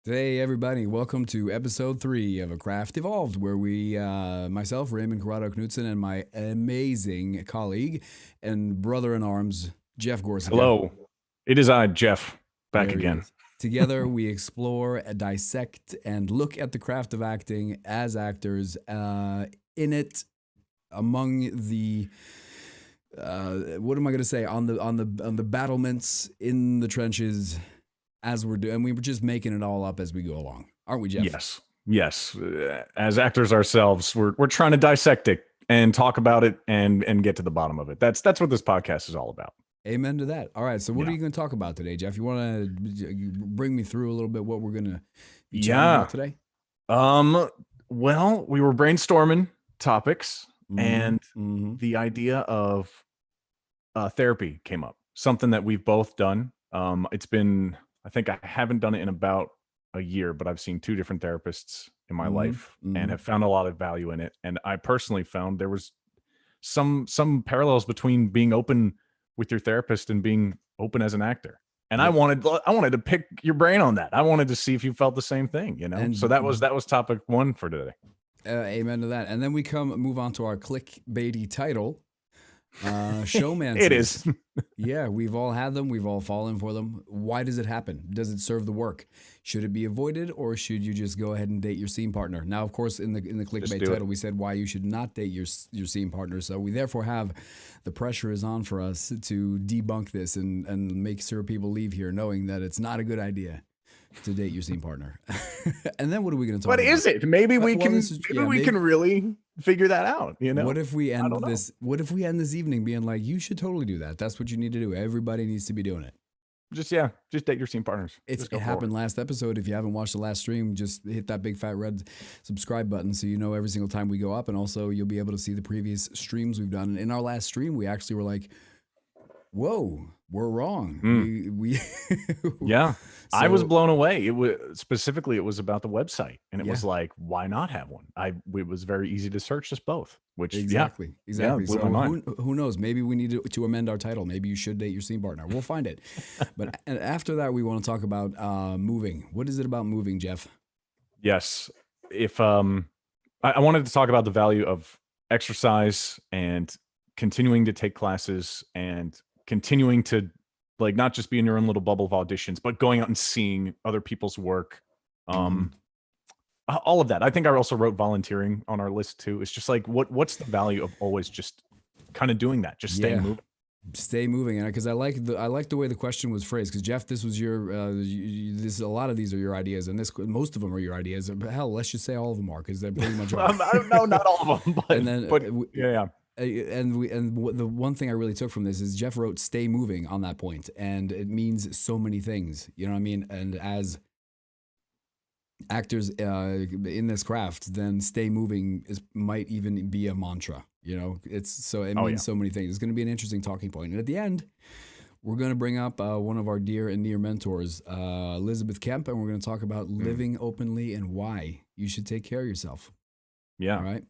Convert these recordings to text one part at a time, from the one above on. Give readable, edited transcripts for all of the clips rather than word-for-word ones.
Hey everybody, welcome to episode 3 of A Craft Evolved, where we, myself, Raymond Corrado Knudsen, and my amazing colleague and brother-in-arms, Jeff Gorsuch. Hello, it is I, Jeff, back There he again. is. Together we explore, dissect, and look at the craft of acting as actors, in it, among the, what am I going to say, on the battlements, in the trenches, as we're doing, and we were just making it all up as we go along, aren't we, Jeff? Yes. As actors ourselves, we're trying to dissect it and talk about it and get to the bottom of it. That's what this podcast is all about. Amen to that. All right, so what are you going to talk about today, Jeff? You want to bring me through a little bit what we're going to be chatting about today? Well, we were brainstorming topics, and the idea of therapy came up. Something that we've both done. It's been, I think I haven't done it in about a year, but I've seen 2 different therapists in my life and have found a lot of value in it. And I personally found there was some parallels between being open with your therapist and being open as an actor. And I wanted to pick your brain on that. I wanted to see if you felt the same thing, And so that was topic 1 for today. Amen to that. And then we move on to our clickbaity title, showmances. It is. Yeah, we've all had them. We've all fallen for them. Why does it happen? Does it serve the work? Should it be avoided, or should you just go ahead and date your scene partner? Now, of course, in the clickbait title, we said why you should not date your scene partner. So we therefore have the pressure is on for us to debunk this and make sure people leave here knowing that it's not a good idea to date your scene partner. And then what are we going to talk about? What is it? Maybe we can really figure that out. What if we end this? What if we end this evening being like, you should totally do that. That's what you need to do. Everybody needs to be doing it. Just date your scene partners. It happened last episode. If you haven't watched the last stream, just hit that big fat red subscribe button so you know every single time we go up, and also you'll be able to see the previous streams we've done. In our last stream, we actually were like, whoa, we're wrong. We yeah. So, I was blown away. It was about the website, and it was like, why not have one? It was very easy to search us both, which exactly. Yeah, so who knows? Maybe we need to amend our title. Maybe you should date your scene partner. We'll find it. But after that, we want to talk about moving. What is it about moving, Jeff? Yes. If I wanted to talk about the value of exercise and continuing to take classes and continuing to not just be in your own little bubble of auditions, but going out and seeing other people's work. All of that. I think I also wrote volunteering on our list too. It's just like, what's the value of always just kind of doing that? Just stay moving. Stay moving, because I like the way the question was phrased. Because Jeff, this was your a lot of these are your ideas, and most of them are your ideas. Hell, let's just say all of them are, because they're pretty much. No, not all of them, but yeah. And the one thing I really took from this is Jeff wrote "stay moving" on that point, and it means so many things. You know what I mean? And as actors in this craft, then "stay moving" might even be a mantra. It means so many things. It's going to be an interesting talking point. And at the end, we're going to bring up one of our dear and near mentors, Elizabeth Kemp, and we're going to talk about living openly and why you should take care of yourself. Yeah. All right.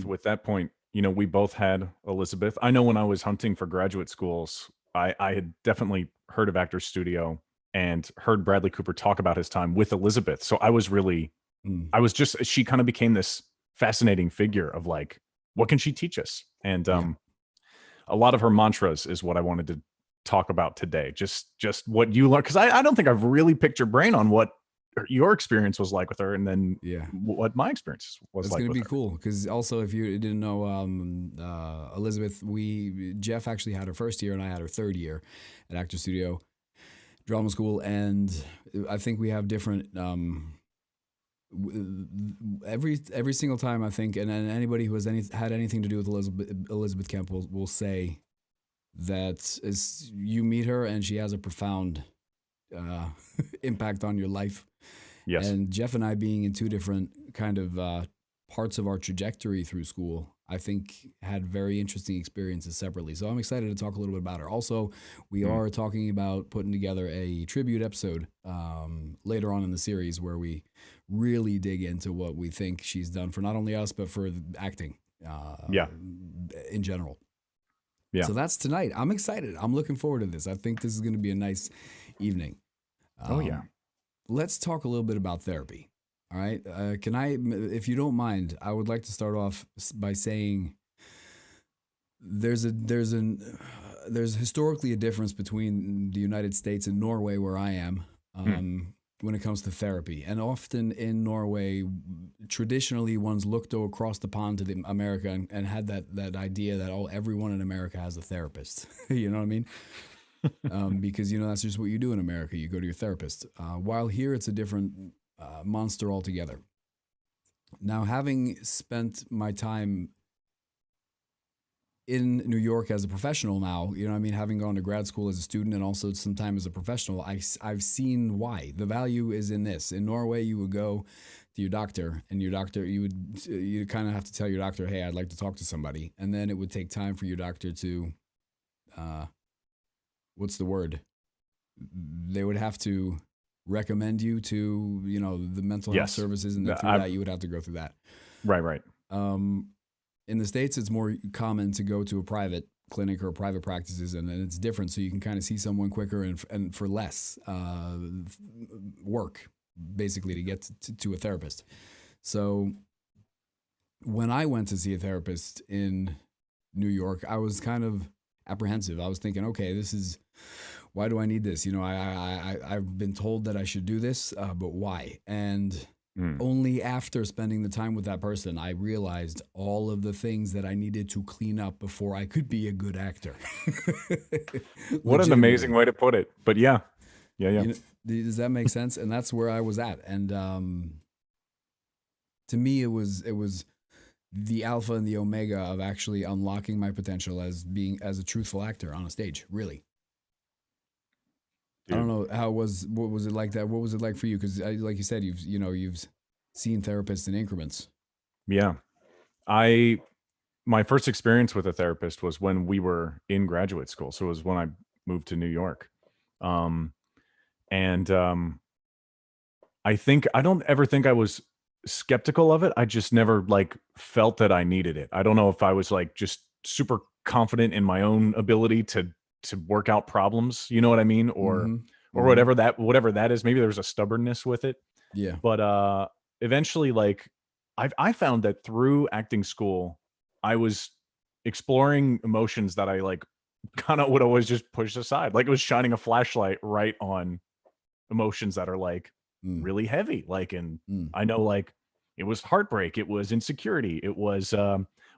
With that point. We both had Elizabeth. I know when I was hunting for graduate schools, I had definitely heard of Actors Studio and heard Bradley Cooper talk about his time with Elizabeth. So I was really, she kind of became this fascinating figure of like, what can she teach us? And a lot of her mantras is what I wanted to talk about today. Just what you learned. Because I don't think I've really picked your brain on what your experience was like with her, and then what my experience was like. It's going to be cool, because also, if you didn't know, Elizabeth, Jeff actually had her first year and I had her third year at Actors Studio Drama School, and I think we have different every single time, I think, and anybody who has had anything to do with Elizabeth Kemp will say that as you meet her and she has a profound impact on your life. Yes. And Jeff and I being in two different kind of parts of our trajectory through school, I think had very interesting experiences separately. So I'm excited to talk a little bit about her. Also, we are talking about putting together a tribute episode later on in the series where we really dig into what we think she's done for not only us, but for acting in general. Yeah. So that's tonight. I'm excited. I'm looking forward to this. I think this is going to be a nice evening. Let's talk a little bit about therapy. All right. Can I, if you don't mind, I would like to start off by saying there's historically a difference between the United States and Norway, where I am, when it comes to therapy. And often in Norway, traditionally one's looked across the pond to America and had that idea that, everyone in America has a therapist. You know what I mean? Because, that's just what you do in America. You go to your therapist. While here, it's a different monster altogether. Now, having spent my time in New York as a professional now, having gone to grad school as a student and also some time as a professional, I've seen why. The value is in this. In Norway, you would go to your doctor, and your doctor, you kind of have to tell your doctor, hey, I'd like to talk to somebody. And then it would take time for your doctor to, what's the word? They would have to recommend you to, the mental health services, and then through that, you would have to go through that. Right. In the States, it's more common to go to a private clinic or private practices, and it's different. So you can kind of see someone quicker and for less work, basically, to get to a therapist. So when I went to see a therapist in New York, I was kind of apprehensive. I was thinking, okay, why do I need this? I've been told that I should do this, but why? And only after spending the time with that person, I realized all of the things that I needed to clean up before I could be a good actor. What an amazing way to put it. But yeah. Does that make sense? And that's where I was at. And to me, it was the alpha and the omega of actually unlocking my potential as a truthful actor on a stage. Really. Dude. I don't know what was it like that? What was it like for you? Because like you said, you've seen therapists in increments. Yeah. My first experience with a therapist was when we were in graduate school. So it was when I moved to New York. I don't ever think I was skeptical of it. I just never like felt that I needed it. I don't know if I was like just super confident in my own ability to work out problems, you know what I mean? Or whatever that is. Maybe there was a stubbornness with it. Yeah. But eventually, like I found that through acting school, I was exploring emotions that I like kind of would always just push aside. Like it was shining a flashlight right on emotions that are like really heavy. Like, and I know like it was heartbreak, it was insecurity, it was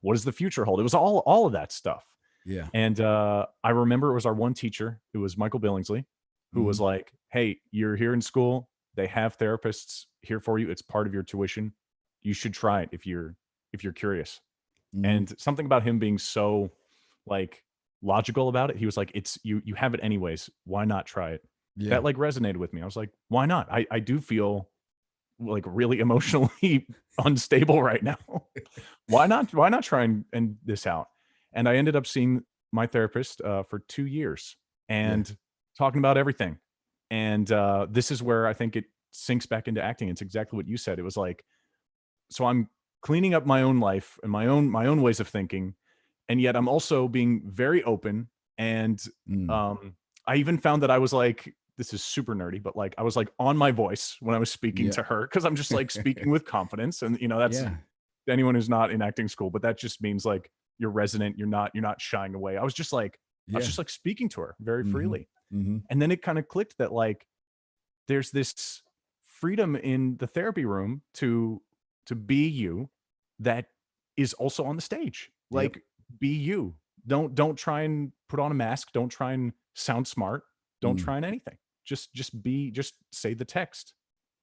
what does the future hold? It was all of that stuff. Yeah. And I remember it was our one teacher, it was Michael Billingsley, who was like, hey, you're here in school, they have therapists here for you, it's part of your tuition, you should try it if you're curious. And something about him being so like logical about it, he was like, it's you have it anyways, why not try it? Yeah. That like resonated with me. I was like, why not? I do feel like really emotionally unstable right now. Why not try and this out? And I ended up seeing my therapist for 2 years and talking about everything. And this is where I think it sinks back into acting. It's exactly what you said. It was like, so I'm cleaning up my own life and my own ways of thinking, and yet I'm also being very open. And I even found that I was like, this is super nerdy, but like I was like on my voice when I was speaking to her, because I'm just like speaking with confidence. And that's anyone who's not in acting school, but that just means like you're resonant, you're not shying away. I was just like speaking to her very freely. And then it kind of clicked that like there's this freedom in the therapy room to be you that is also on the stage. Like be you. Don't try and put on a mask, don't try and sound smart, don't try and anything. Just say the text.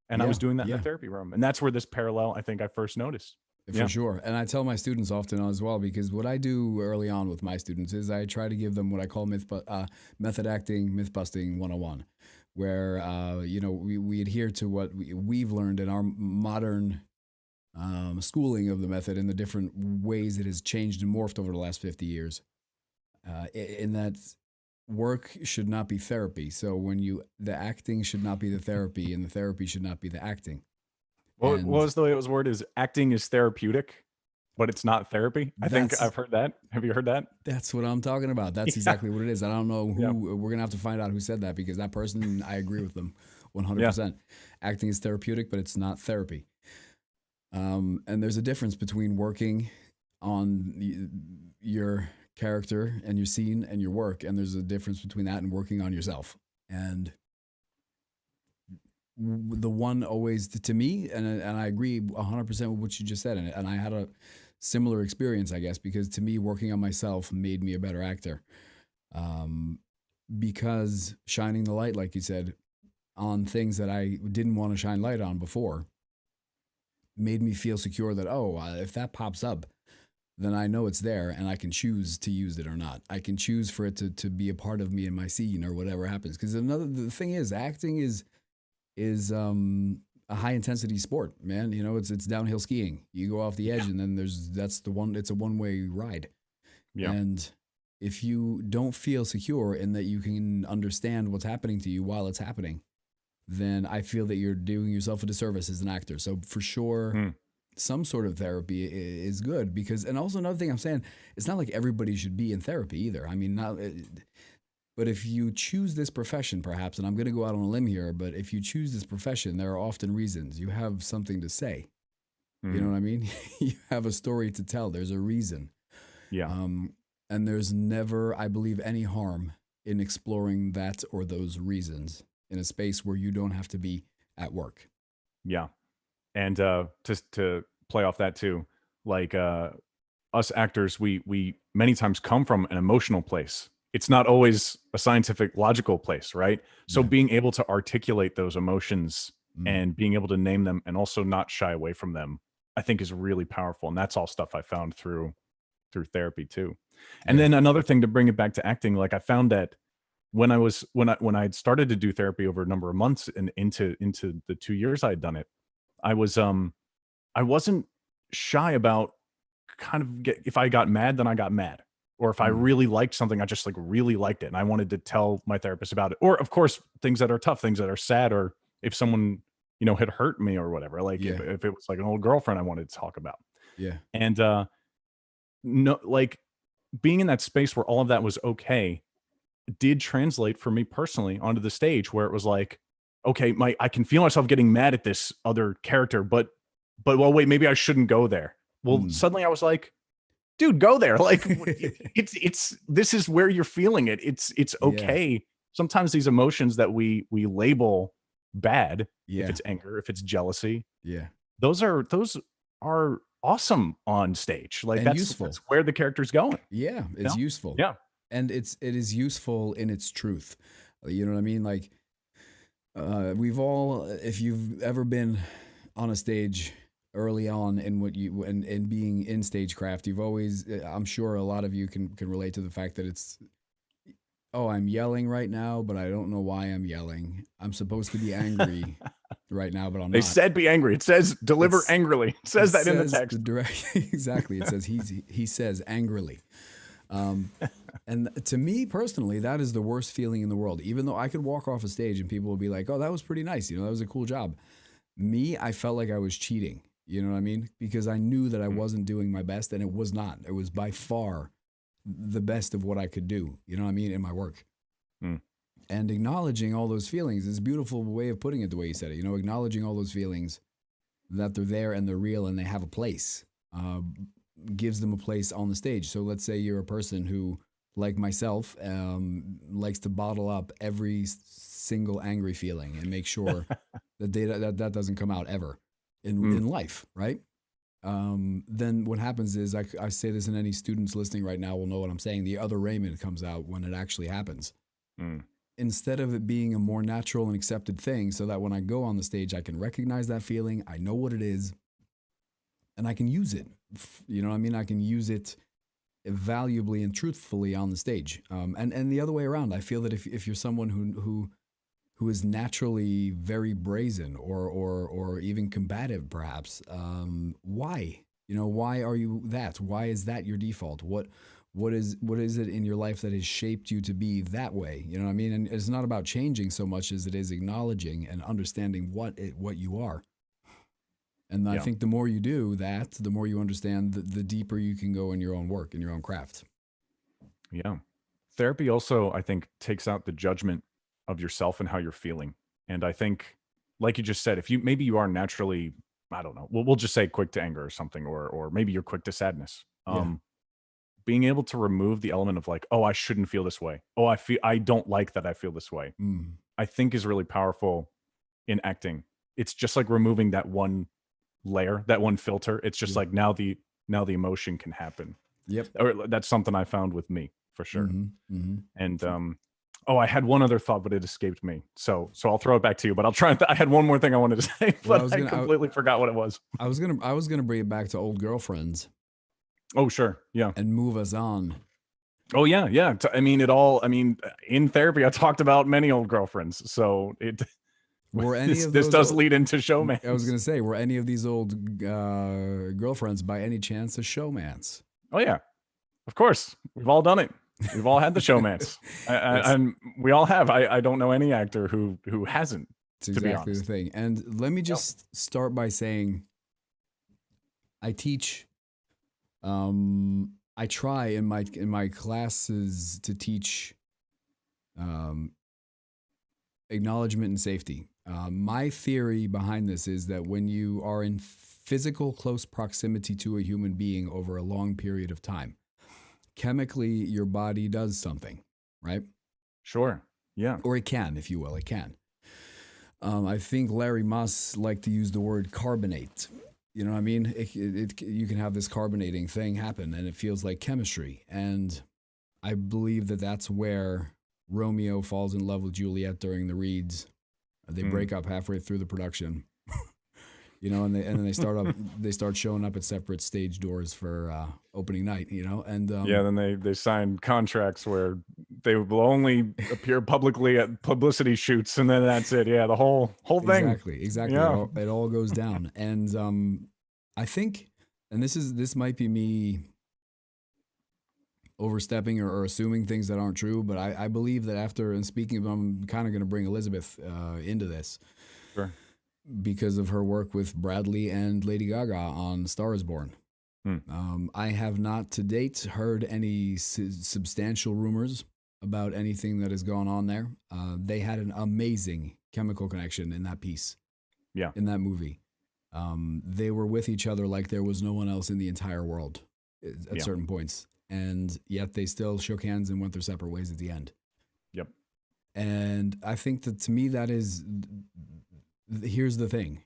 And I was doing that in the therapy room. And that's where this parallel, I think I first noticed. For sure. And I tell my students often as well, because what I do early on with my students is I try to give them what I call method acting, myth busting 101, where, we adhere to what we've learned in our modern schooling of the method and the different ways it has changed and morphed over the last 50 years. In that work should not be therapy. So the acting should not be the therapy, and the therapy should not be the acting. What was the way it was worded? Is acting is therapeutic, but it's not therapy? I think I've heard that. Have you heard that? That's what I'm talking about. That's exactly what it is. I don't know who, we're going to have to find out who said that, because that person, I agree with them 100%. Acting is therapeutic, but it's not therapy. And there's a difference between working on your character and your scene and your work, and there's a difference between that and working on yourself. And the one always, to me, and I agree 100% with what you just said, and I had a similar experience, I guess, because to me, working on myself made me a better actor. Because shining the light, like you said, on things that I didn't want to shine light on before made me feel secure that, if that pops up, then I know it's there and I can choose to use it or not. I can choose for it to be a part of me in my scene or whatever happens. Because the thing is, acting is a high intensity sport, man. It's downhill skiing. You go off the edge and then it's a one-way ride. Yeah. And if you don't feel secure in that you can understand what's happening to you while it's happening, then I feel that you're doing yourself a disservice as an actor. So for sure, some sort of therapy is good, because, and also another thing I'm saying, it's not like everybody should be in therapy either. I mean, not, but if you choose this profession, perhaps, and I'm going to go out on a limb here, but if you choose this profession, there are often reasons. You have something to say. You know what I mean? You have a story to tell. There's a reason. Yeah. And there's never, I believe, any harm in exploring that or those reasons in a space where you don't have to be at work. Yeah. And just to play off that too, like us actors, we many times come from an emotional place. It's not always a scientific, logical place, right? So Yeah. being able to articulate those emotions Mm. and being able to name them and also not shy away from them, I think is really powerful. And that's all stuff I found through therapy too. And Yeah. then another thing, to bring it back to acting, like I found that when I had started to do therapy over a number of months and into the 2 years I had done it, I wasn't shy about kind of if I got mad, then I got mad. Or if I Mm. really liked something, I just like really liked it. And I wanted to tell my therapist about it. Or of course, things that are tough, things that are sad, or if someone, had hurt me or whatever, like Yeah. if it was like an old girlfriend I wanted to talk about. Yeah. And no, like being in that space where all of that was okay did translate for me personally onto the stage, where it was like, okay, I can feel myself getting mad at this other character, but well, wait, maybe I shouldn't go there. Well, suddenly I was like, dude, go there. Like it's this is where you're feeling it. It's okay. Yeah. Sometimes these emotions that we label bad, if it's anger, if it's jealousy, those are awesome on stage. Like and that's where the character's going. Yeah, it's useful. Yeah. And it is useful in its truth. You know what I mean? Like we've all, if you've ever been on a stage early on in what you and being in stagecraft, you've always, I'm sure a lot of you can relate to the fact that it's, oh, I'm yelling right now, but I don't know why I'm yelling. I'm supposed to be angry right now, but I'm not. They said be angry. It says deliver angrily. It says that in the text. Exactly. It says he says angrily. And to me personally, that is the worst feeling in the world. Even though I could walk off a stage and people would be like, oh, that was pretty nice. That was a cool job. Me, I felt like I was cheating. You know what I mean? Because I knew that I wasn't doing my best, and it was not. It was by far the best of what I could do, you know what I mean, in my work. And acknowledging all those feelings is a beautiful way of putting it the way you said it. Acknowledging all those feelings, that they're there and they're real and they have a place, gives them a place on the stage. So let's say you're a person who, like myself, likes to bottle up every single angry feeling and make sure that doesn't come out ever in life, right? Then what happens is, I say this, and any students listening right now will know what I'm saying, the other Raymond comes out when it actually happens. Instead of it being a more natural and accepted thing, so that when I go on the stage, I can recognize that feeling, I know what it is, and I can use it. You know what I mean? I can use it valuably and truthfully on the stage. And the other way around, I feel that if you're someone who is naturally very brazen or even combative, perhaps, why? Why are you that? Why is that your default? What is it in your life that has shaped you to be that way? You know what I mean? And it's not about changing so much as it is acknowledging and understanding what you are. And I think the more you do that, the more you understand, the deeper you can go in your own work, in your own craft. Yeah. Therapy also, I think, takes out the judgment of yourself and how you're feeling. And I think, like you just said, if maybe you are naturally, I don't know, we'll just say quick to anger or something, or maybe you're quick to sadness. Being able to remove the element of like, oh, I shouldn't feel this way. Oh, I don't like that I feel this way. I think is really powerful in acting. It's just like removing that one layer, that one filter. It's just like now the emotion can happen. Yep. Or that's something I found with me for sure. And I had one other thought, but it escaped me. So I'll throw it back to you. But I'll try. I had one more thing I wanted to say, but I completely forgot what it was. I was gonna bring it back to old girlfriends. Oh sure, yeah. And move us on. Oh yeah. In therapy, I talked about many old girlfriends. So this does lead into showmance. I was gonna say, were any of these old girlfriends by any chance a showmance? Oh yeah, of course. We've all done it. We've all had the showmance. And we all have. I don't know any actor who hasn't. It's exactly the thing. And let me just start by saying, I teach. I try in my classes to teach acknowledgement and safety. My theory behind this is that when you are in physical close proximity to a human being over a long period of time, chemically your body does something, right? Sure. Yeah. Or it can, if you will, it can. I think Larry Moss liked to use the word carbonate. You know what I mean? You can have this carbonating thing happen and it feels like chemistry. And I believe that that's where Romeo falls in love with Juliet during the reads. They break up halfway through the production, you know, and then they start showing up at separate stage doors for opening night, you know, and then they sign contracts where they will only appear publicly at publicity shoots, and then that's it. Yeah, the whole thing. Exactly. Yeah. It all goes down, and I think, and this might be me overstepping or assuming things that aren't true, but I believe that after, and speaking of, I'm kind of going to bring Elizabeth into this. Sure. Because of her work with Bradley and Lady Gaga on Star is Born. I have not to date heard any substantial rumors about anything that has gone on there. They had an amazing chemical connection in that piece. Yeah. In that movie. They were with each other like there was no one else in the entire world at certain points. And yet they still shook hands and went their separate ways at the end. Yep. And I think that, to me, that is, here's the thing.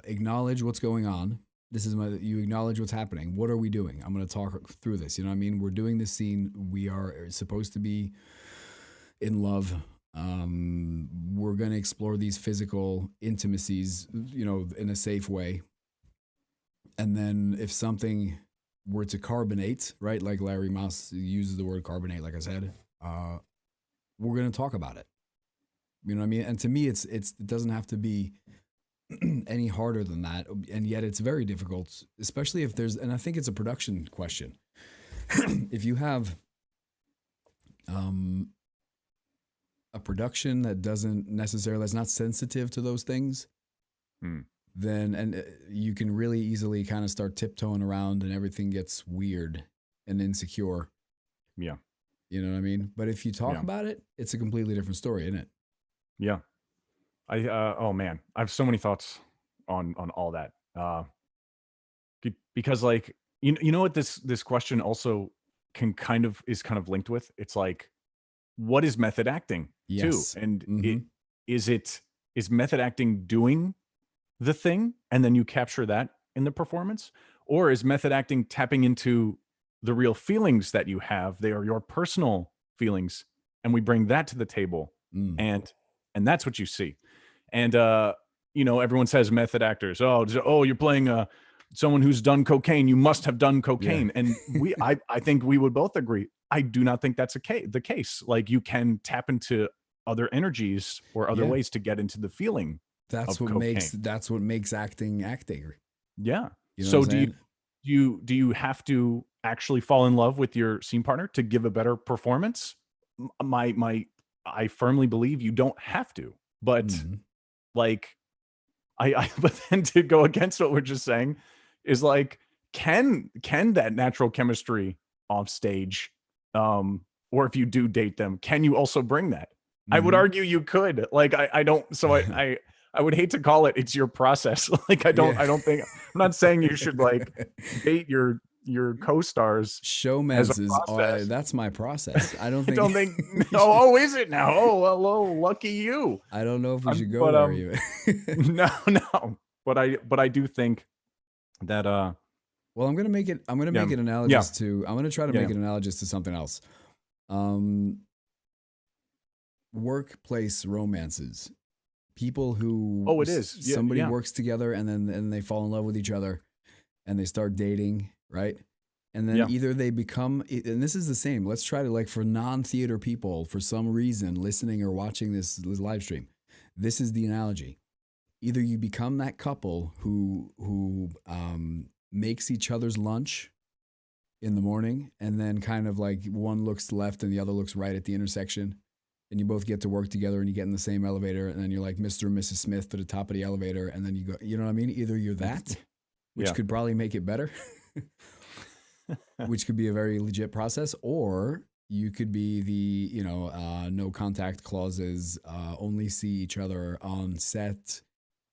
Acknowledge what's going on. You acknowledge what's happening. What are we doing? I'm going to talk through this. You know what I mean? We're doing this scene. We are supposed to be in love. We're going to explore these physical intimacies, you know, in a safe way. And then if something were to carbonate, right? Like Larry Moss uses the word carbonate, like I said, we're going to talk about it. You know what I mean? And to me, it doesn't have to be any harder than that. And yet it's very difficult, especially if there's, and I think it's a production question. If you have a production that doesn't necessarily, that's not sensitive to those things, then, and you can really easily kind of start tiptoeing around and everything gets weird and insecure. Yeah. You know what I mean? But if you talk about it, it's a completely different story, isn't it? Yeah. Oh man, I have so many thoughts on all that. Because like, you know what this question also is kind of linked with? It's like, what is method acting too? And is method acting doing the thing and then you capture that in the performance? Or is method acting tapping into the real feelings that you have? They are your personal feelings, and we bring that to the table, and that's what you see. And you know, everyone says method actors, oh, you're playing someone who's done cocaine, you must have done cocaine. And I think we would both agree, I do not think that's the case. Like, you can tap into other energies or other ways to get into the feeling. That's what makes acting acting. Yeah. You know so do you have to actually fall in love with your scene partner to give a better performance? I firmly believe you don't have to, but like but then to go against what we're just saying is like, can that natural chemistry off stage, or if you do date them, can you also bring that? I would argue you could. Like, I don't, so I would hate to call it's your process. Like, I don't think, I'm not saying you should like date your co-stars. Showmance is that's my process. I don't think. Is it now? Oh, hello, lucky you. I don't know if we should go there even. No. But I do think that well, I'm gonna make it analogous to. I'm gonna try to make it analogous to something else. Workplace romances. People who somebody works together and then they fall in love with each other and they start dating, right? And then either they become, and this is the same. Let's try to, like, for non-theater people, for some reason, listening or watching this live stream, this is the analogy. Either you become that couple who makes each other's lunch in the morning, and then kind of like one looks left and the other looks right at the intersection, and you both get to work together and you get in the same elevator, and then you're like Mr. and Mrs. Smith to the top of the elevator, and then you go, you know what I mean? Either you're that, which Yeah. could probably make it better, which could be a very legit process. Or you could be the, no contact clauses, only see each other on set,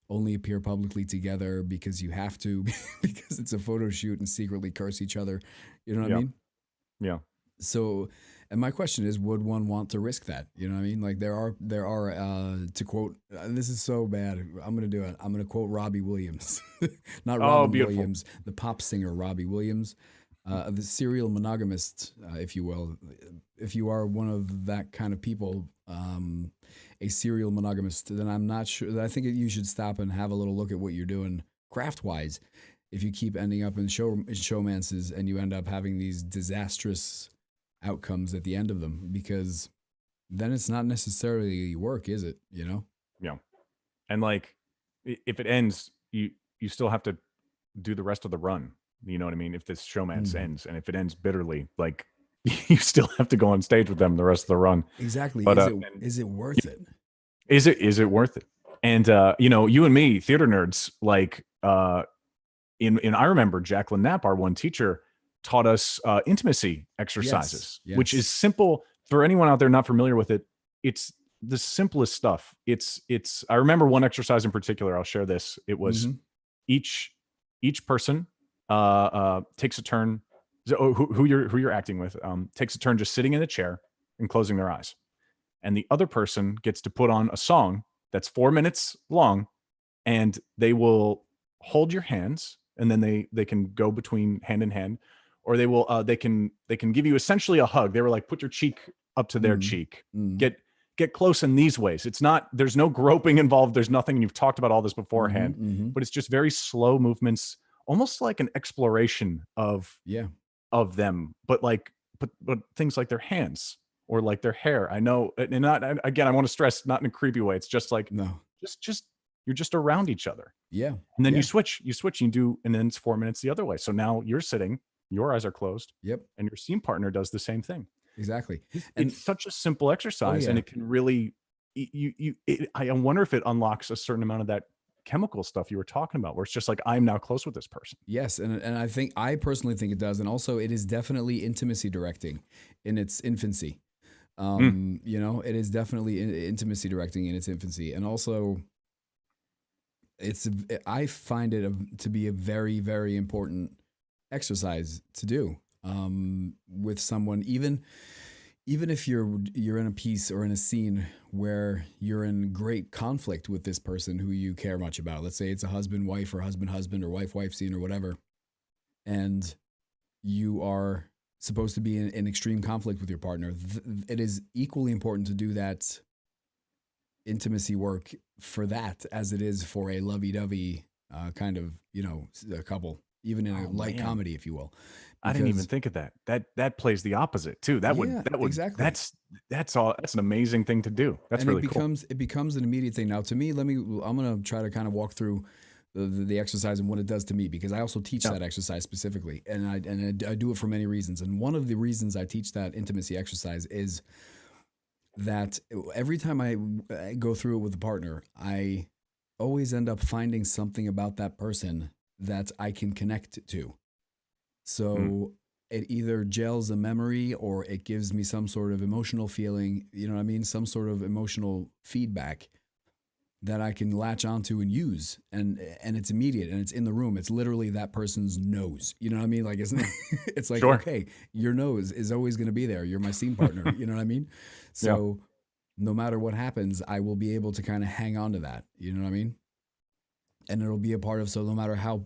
only appear publicly together because you have to, because it's a photo shoot, and secretly curse each other. You know what I Yeah. mean? Yeah. So, and my question is, would one want to risk that? You know what I mean? Like there are, to quote, this is so bad. I'm going to do it. I'm going to quote Robbie Williams, not Oh, Robin beautiful. Williams, the pop singer Robbie Williams, the serial monogamist, if you will. If you are one of that kind of people, a serial monogamist, then I'm not sure. I think you should stop and have a little look at what you're doing craft wise. If you keep ending up in showmances and you end up having these disastrous outcomes at the end of them, because then it's not necessarily work, is it? Yeah. And like, if it ends, you still have to do the rest of the run. You know what I mean? If this showmance ends, and if it ends bitterly, like you still have to go on stage with them the rest of the run. Exactly. But is it worth it? Is it worth it? And you and me, theater nerds, like I remember Jacqueline Knapp, our one teacher, taught us intimacy exercises, Yes. which is simple for anyone out there not familiar with it. It's the simplest stuff. It's I remember one exercise in particular. I'll share this. It was each person takes a turn. Who you're acting with takes a turn just sitting in a chair and closing their eyes, and the other person gets to put on a song that's 4 minutes long, and they will hold your hands, and then they can go between hand in hand, or they will they can give you essentially a hug. They were like, put your cheek up to their cheek, get close in these ways. It's not, there's no groping involved, there's nothing, and you've talked about all this beforehand, but it's just very slow movements, almost like an exploration of them, but things like their hands or like their hair. I know, and not, again, I want to stress, not in a creepy way. It's just like, just you're just around each other. Yeah. And then you switch, and do, and then it's 4 minutes the other way. So now you're sitting, your eyes are closed. Yep. And your scene partner does the same thing. Exactly. And it's such a simple exercise, and it can really, I wonder if it unlocks a certain amount of that chemical stuff you were talking about, where it's just like, I'm now close with this person. Yes. And I personally think it does. And also it is definitely intimacy directing in its infancy. It is definitely intimacy directing in its infancy. And also I find it to be a very, very important exercise to do with someone, even if you're in a piece or in a scene where you're in great conflict with this person who you care much about. Let's say it's a husband-wife or husband-husband or wife-wife scene or whatever, and you are supposed to be in extreme conflict with your partner. It is equally important to do that intimacy work for that as it is for a lovey-dovey kind of, a couple, even in a light comedy, if you will. I didn't even think of that. That plays the opposite too. That would exactly. That's an amazing thing to do. That's really cool. It becomes an immediate thing. Now, to me, I'm going to try to kind of walk through the exercise and what it does to me, because I also teach that exercise specifically, and I do it for many reasons. And one of the reasons I teach that intimacy exercise is that every time I go through it with a partner, I always end up finding something about that person that I can connect to. So it either gels a memory or it gives me some sort of emotional feeling, you know what I mean? Some sort of emotional feedback that I can latch onto and use. And it's immediate and it's in the room. It's literally that person's nose. You know what I mean? Like, it's like, okay, your nose is always going to be there. You're my scene partner. You know what I mean? So no matter what happens, I will be able to kind of hang on to that. You know what I mean? And it'll be a part of, so no matter how,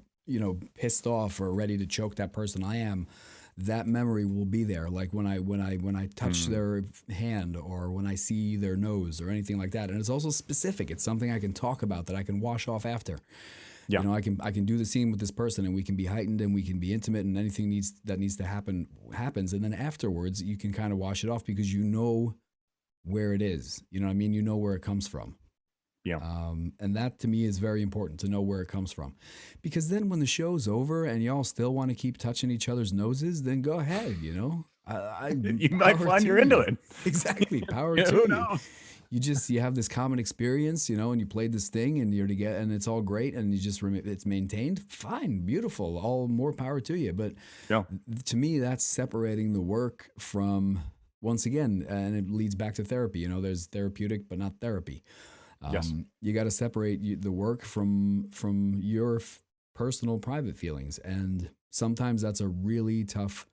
pissed off or ready to choke that person I am, that memory will be there. Like when I touch their hand or when I see their nose or anything like that. And it's also specific. It's something I can talk about that I can wash off after. Yeah. I can do the scene with this person and we can be heightened and we can be intimate, and anything that needs to happen happens. And then afterwards you can kind of wash it off because you know where it is. You know what I mean? You know where it comes from. Yeah. And that to me is very important, to know where it comes from, because then when the show's over and y'all still want to keep touching each other's noses, then go ahead. You might find you're into it. Exactly. Power to Who knows? you have this common experience, and you played this thing and you're together and it's all great and it's maintained. Fine, beautiful, all more power to you. But Yeah. to me, that's separating the work from, once again, and it leads back to therapy. There's therapeutic, but not therapy. Yes. You got to separate the work from your personal, private feelings. And sometimes that's a really tough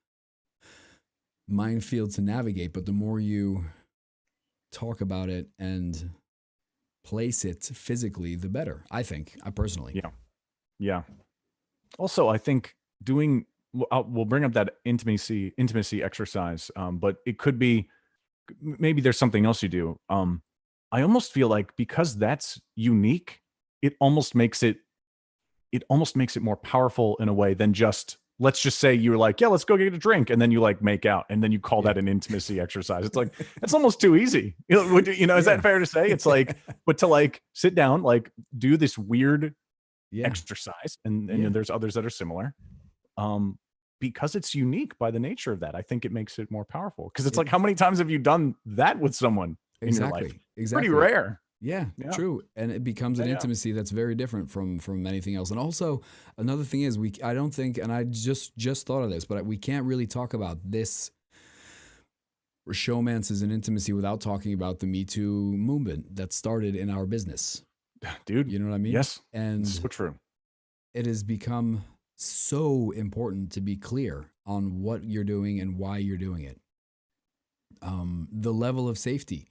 minefield to navigate. But the more you talk about it and place it physically, the better, I think, I personally. Yeah. Yeah. Also, I think we'll bring up that intimacy exercise, but it could be, maybe there's something else you do. I almost feel like because that's unique, it almost makes it more powerful in a way than just, let's just say you're like, yeah, let's go get a drink, and then you like make out, and then you call that an intimacy exercise. It's like, it's almost too easy. Is that fair to say? It's like, but to like sit down, like do this weird exercise, and there's others that are similar. Because it's unique by the nature of that, I think it makes it more powerful. Because it's like, how many times have you done that with someone in your life? Exactly. Pretty rare. Yeah, true. And it becomes an intimacy that's very different from anything else. And also, another thing is, I don't think, and I just thought of this, but we can't really talk about this showmance as an intimacy without talking about the Me Too movement that started in our business. Dude. You know what I mean? Yes. And so true. It has become so important to be clear on what you're doing and why you're doing it. The level of safety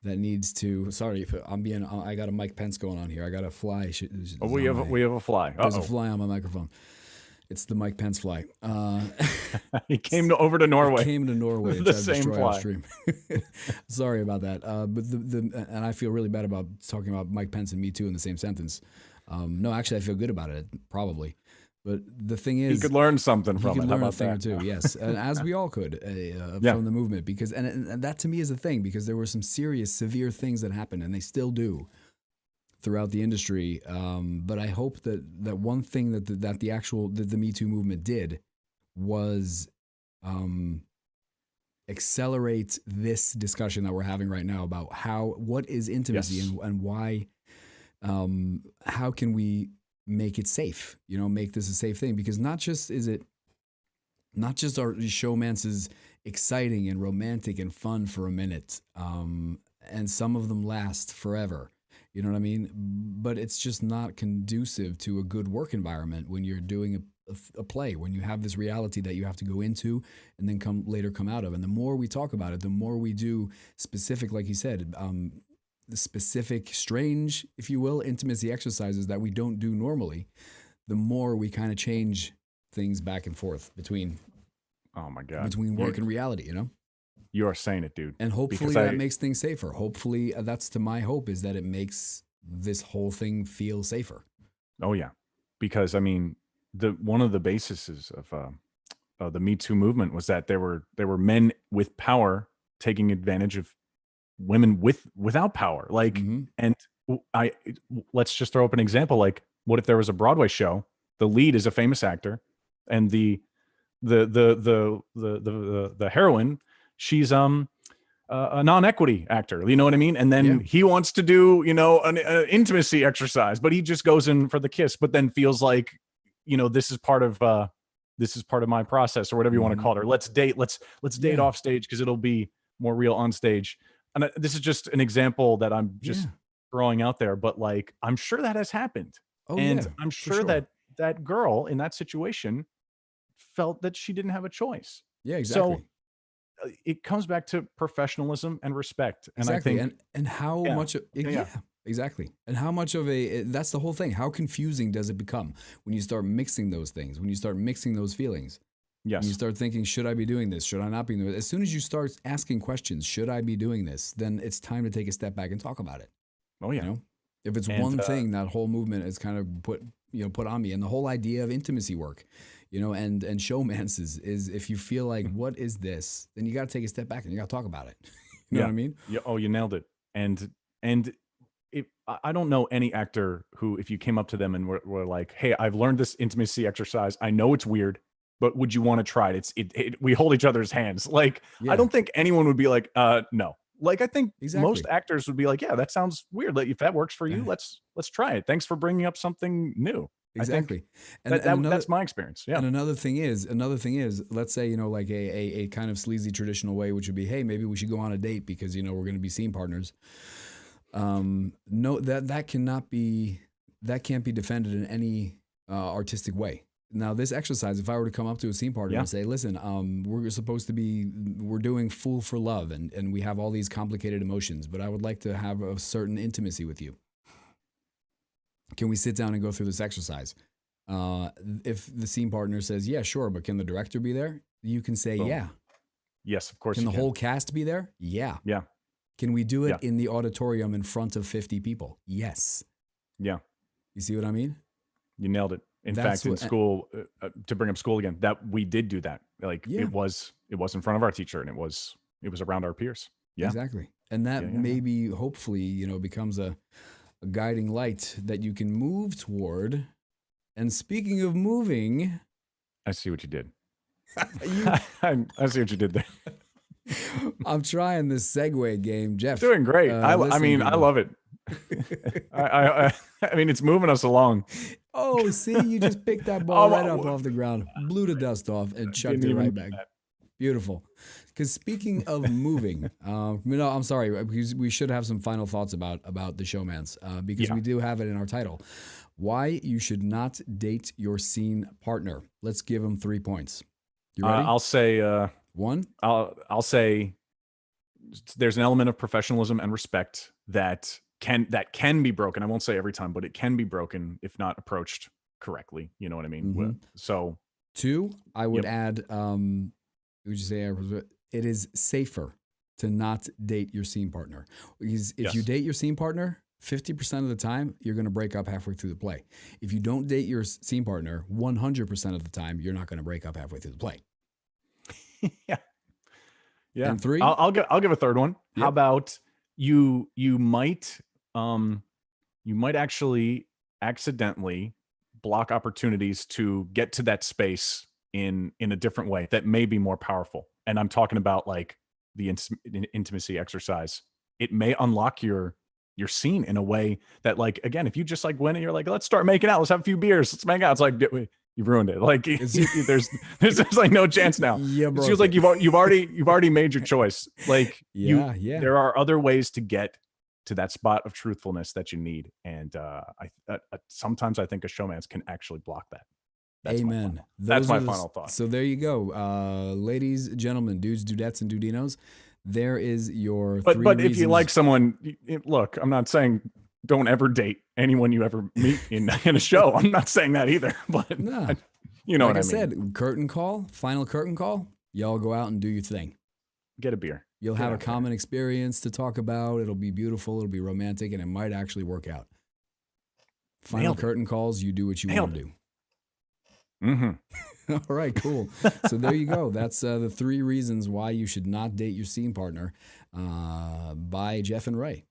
that needs to. Sorry, I got a Mike Pence going on here. I got a fly. We have a fly. There's a fly on my microphone. It's the Mike Pence fly. He came over to Norway. Came to Norway. The same fly. Sorry about that. But and I feel really bad about talking about Mike Pence and Me Too in the same sentence. No, actually, I feel good about it. Probably. But the thing is, he could learn something from it. He could learn a thing or two, yes, and as we all could from the movement, because and that to me is a thing, because there were some serious, severe things that happened, and they still do throughout the industry. But I hope that one thing that the Me Too movement did was accelerate this discussion that we're having right now about what is intimacy and why. How can we make it safe, make this a safe thing? Because not just our showmance is exciting and romantic and fun for a minute. And some of them last forever. You know what I mean? But it's just not conducive to a good work environment when you're doing a play, when you have this reality that you have to go into and then come out of. And the more we talk about it, the more we do specific, like you said, the specific, strange, if you will, intimacy exercises that we don't do normally, the more we kind of change things back and forth between work and reality, You are saying it, dude. And hopefully that makes things safer. Hopefully that's to my hope, is that it makes this whole thing feel safer. Oh yeah. Because I mean, one of the bases of the Me Too movement was that there were men with power taking advantage of women without power. Like, and let's just throw up an example. Like, what if there was a Broadway show, the lead is a famous actor, and the heroine, she's a non-equity actor, you know what I mean? And then he wants to do, an intimacy exercise, but he just goes in for the kiss, but then feels like, this is part of my process, or whatever you want to call it. Or let's date off stage, because it'll be more real on stage. And this is just an example that I'm just throwing out there, but like, I'm sure that has happened. I'm sure that girl in that situation felt that she didn't have a choice. Yeah, exactly. So it comes back to professionalism and respect. And exactly. I think, and how much, exactly. And how much of that's the whole thing. How confusing does it become when you start mixing those things, when you start mixing those feelings? Yes. And you start thinking, should I be doing this? Should I not be doing this? As soon as you start asking questions, should I be doing this? Then it's time to take a step back and talk about it. Oh yeah. If it's one thing that whole movement is kind of put on me, and the whole idea of intimacy work, and showmance is if you feel like, what is this? Then you got to take a step back and you got to talk about it. You know what I mean? Yeah. Oh, you nailed it. And I don't know any actor who, if you came up to them and were like, hey, I've learned this intimacy exercise. I know it's weird, but would you want to try it? We hold each other's hands. Like, I don't think anyone would be like, no. Like, I think Exactly. most actors would be like, yeah, that sounds weird. Like, if that works for you, let's try it. Thanks for bringing up something new. Exactly. I think that's my experience. Yeah. And another thing is, let's say, like a kind of sleazy traditional way, which would be, hey, maybe we should go on a date because, we're going to be scene partners. No, that can't be defended in any artistic way. Now, this exercise, if I were to come up to a scene partner and say, listen, we're doing Fool for Love, and we have all these complicated emotions, but I would like to have a certain intimacy with you. Can we sit down and go through this exercise? If the scene partner says, yeah, sure, but can the director be there? You can say, yeah. Yes, of course. Can the whole cast be there? Yeah. Yeah. Can we do it in the auditorium in front of 50 people? Yes. Yeah. You see what I mean? You nailed it. In fact, in school, to bring up school again, that we did do that. Like it was in front of our teacher, and it was around our peers. Yeah, exactly. And that maybe, hopefully, becomes a guiding light that you can move toward. And speaking of moving, I see what you did. I see what you did there. I'm trying this segue game, Jeff. Doing great. I love it. I mean, it's moving us along. Oh, see, you just picked that ball right up off the ground, blew the dust off, and chucked it right back. Beautiful. Because speaking of moving, no, I'm sorry, because we should have some final thoughts about the showmance, because we do have it in our title. Why you should not date your scene partner. Let's give them 3 points. You ready? I'll say one. I'll say there's an element of professionalism and respect that can be broken. I won't say every time, but it can be broken if not approached correctly. You know what I mean? Mm-hmm. So 2, I would add, would you say it is safer to not date your scene partner? Because if you date your scene partner, 50% of the time, you're going to break up halfway through the play. If you don't date your scene partner, 100% of the time, you're not going to break up halfway through the play. Yeah. And 3, I'll give a third one. Yep. How about you might actually accidentally block opportunities to get to that space in a different way that may be more powerful. And I'm talking about like the intimacy exercise. It may unlock your scene in a way that, like, again, if you just like went and you're like, let's start making out, let's have a few beers, let's make out. It's like, you've ruined it. Like there's like no chance now. It feels like you've already made your choice. Like there are other ways to get to that spot of truthfulness that you need. And sometimes I think a showmance can actually block that. Amen. That's my final thought. So there you go. Ladies, gentlemen, dudes, dudettes, and dudinos, there is your but 3 But reasons. if you like someone, look, I'm not saying don't ever date anyone you ever meet in a show. I'm not saying that either. But no. You know like what I mean. Said, final curtain call. Y'all go out and do your thing. Get a beer. You'll have a common experience to talk about. It'll be beautiful. It'll be romantic, and it might actually work out. Final curtain calls. You do what you want to do. Mm-hmm. All right, cool. So there you go. That's the 3 reasons why you should not date your scene partner by Jeff and Ray.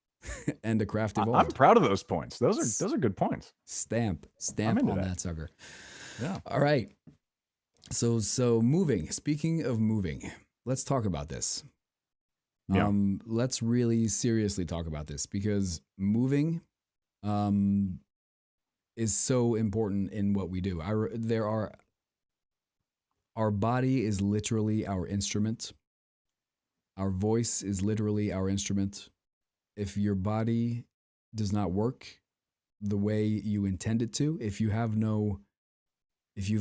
And a Craft Evolved. I'm proud of those points. Those are good points. Stamp on that sucker. Yeah. All right. So moving. Speaking of moving, let's talk about this. Yeah. Let's really seriously talk about this because moving is so important in what we do. Our body is literally our instrument. Our voice is literally our instrument. If your body does not work the way you intend it to, if you've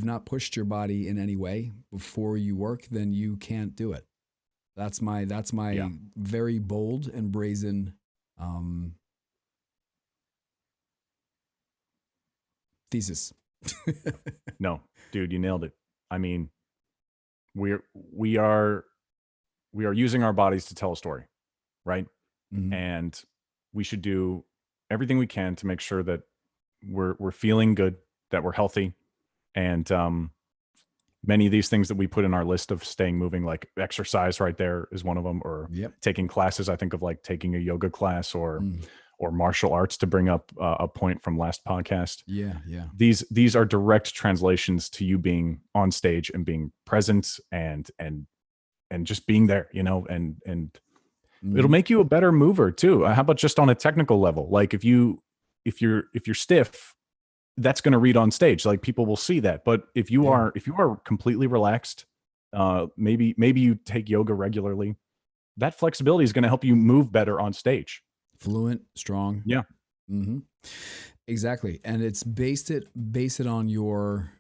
not pushed your body in any way before you work, then you can't do it. That's my very bold and brazen thesis. No, dude, you nailed it. I mean, we are using our bodies to tell a story, right? Mm-hmm. And we should do everything we can to make sure that we're feeling good, that we're healthy, and many of these things that we put in our list of staying moving, like exercise right there is one of them, or taking classes. I think of like taking a yoga class or martial arts, to bring up a point from last podcast. Yeah. These are direct translations to you being on stage and being present and just being there, and It'll Mm-hmm. make you a better mover too. How about just on a technical level? Like if you're stiff, that's going to read on stage. Like people will see that. But Yeah. if you are completely relaxed, maybe you take yoga regularly. That flexibility is going to help you move better on stage. Fluent, strong. Yeah. Mm-hmm. Exactly. And it's base it on your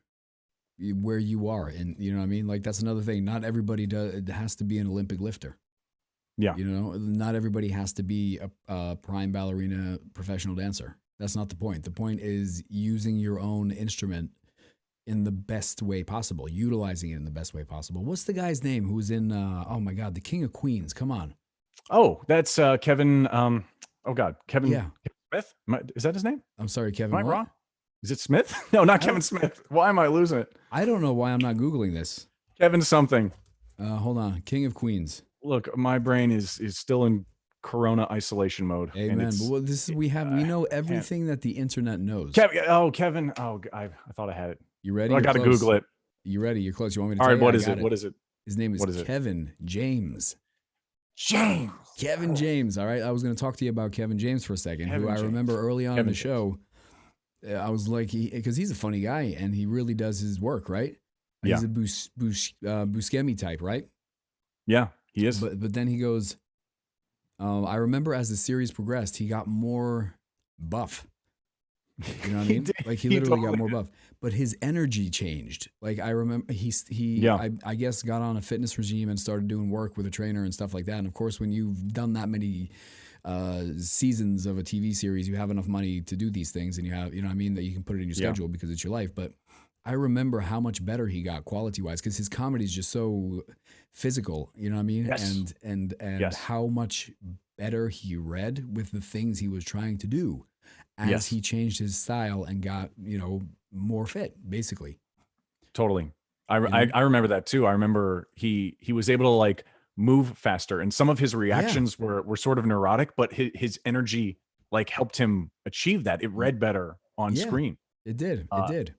where you are, and you know what I mean. Like that's another thing. Not everybody does. It has to be an Olympic lifter. Yeah. You know, not everybody has to be a prime ballerina professional dancer. That's not the point. The point is using your own instrument in the best way possible, utilizing it in the best way possible. What's the guy's name who's in? Oh my God, the King of Queens. Come on. Oh, that's Kevin. Oh God, Yeah, Kevin Smith. Is that his name? I'm sorry, Am Kevin. I What? wrong? Is it Smith? No, not I Kevin don't. Smith. Why am I losing it? I don't know why I'm not googling this. Kevin something. Hold on, King of Queens. Look, my brain is still in Corona isolation mode, and Amen. But it's well, this is we know I can't. everything that the internet knows. Kevin. Oh, Kevin. Oh, I thought I had it. You ready? I You're got to close. Google it. You ready? You're close. You want me to All tell right, you? what I is got it? it. What is it? His name is What is it? Kevin James. James. Kevin James. All right. I was going to talk to you about Kevin James for a second, Kevin who I James. remember early on in Kevin the James. show. I was like, because he's a funny guy and he really does his work, right? Yeah. He's a Buscemi type, right? Yeah, he is. But then he goes, I remember as the series progressed, he got more buff. You know what I He mean? did. Like he He literally got totally more did. buff, but his energy changed. Like I remember he Yeah. I guess got on a fitness regime and started doing work with a trainer and stuff like that. And of course, when you've done that many seasons of a TV series, you have enough money to do these things, and you have, you know what I mean, that you can put it in your Yeah. schedule because it's your life. But I remember how much better he got quality wise because his comedy is just so physical. You know what I mean? Yes. And Yes. how much better he read with the things he was trying to do as Yes. he changed his style and got, you know, more fit, basically. Totally. I You know? I remember that too. I remember he was able to like move faster, and some of his Yeah. reactions were sort of neurotic, but his energy like helped him achieve that. It read better on Yeah, screen. it did. It Uh, did.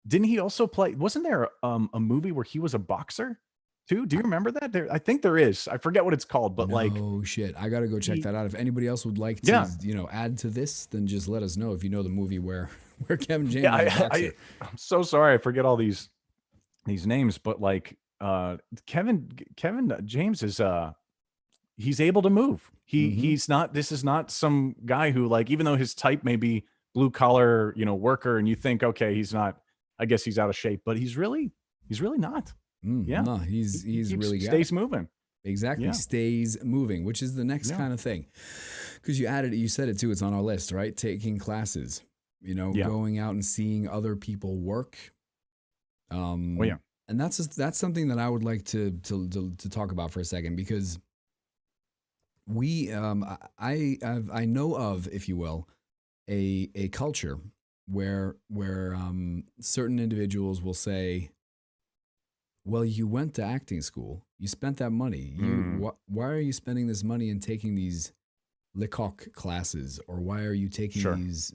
didn't he also play? Wasn't there a movie where he was a boxer too? Do you remember that? I think there is. I forget what it's called, but like No shit. I got to go check he, that out. If anybody else would like to, yeah, you know, add to this, then just let us know if you know the movie where where Kevin James yeah. is a boxer. I'm so sorry. I forget all these names, but like Kevin James is he's able to move. Mm-hmm. He's not, this is not some guy who like, even though his type may be blue collar, worker, and you think, okay, he's not, I guess he's out of shape, but he's really not. Yeah. No, he's really got stays it. moving. Exactly. Yeah. Stays moving, which is the next Yeah. kind of thing. Because you said it too, it's on our list, right? Taking classes, you know, Yeah. going out and seeing other people work. Oh yeah. And that's something that I would like to talk about for a second, because we I know of, if you will, a culture where certain individuals will say, well, you went to acting school, you spent that money, why are you spending this money and taking these Lecoq classes, or why are you taking Sure. these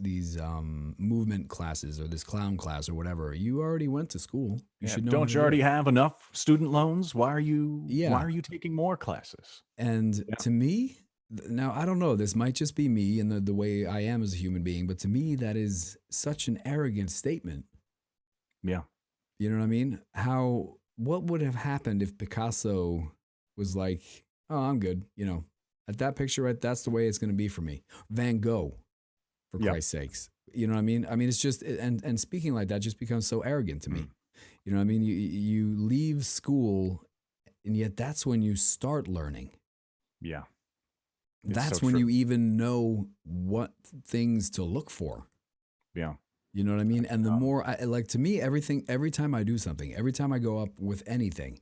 movement classes or this clown class or whatever? You already went to school. You Yeah, should know. how don't to you do already it. have enough student loans? Why are you Yeah. taking more classes? And Yeah. to me, now I don't know, this might just be me and the way I am as a human being, but to me, that is such an arrogant statement. Yeah. You know what I mean? What would have happened if Picasso was like, oh, I'm good, you know, at that picture, right? That's the way it's going to be for me. Van Gogh, for Yeah. Christ's sakes. You know what I mean? I mean, it's just, and speaking like that just becomes so arrogant to me. You know what I mean? You leave school, and yet that's when you start learning. Yeah. It's That's so when true. you even know what things to look for. Yeah. You know what I mean? And the more like, to me, every time I do something, every time I go up with anything,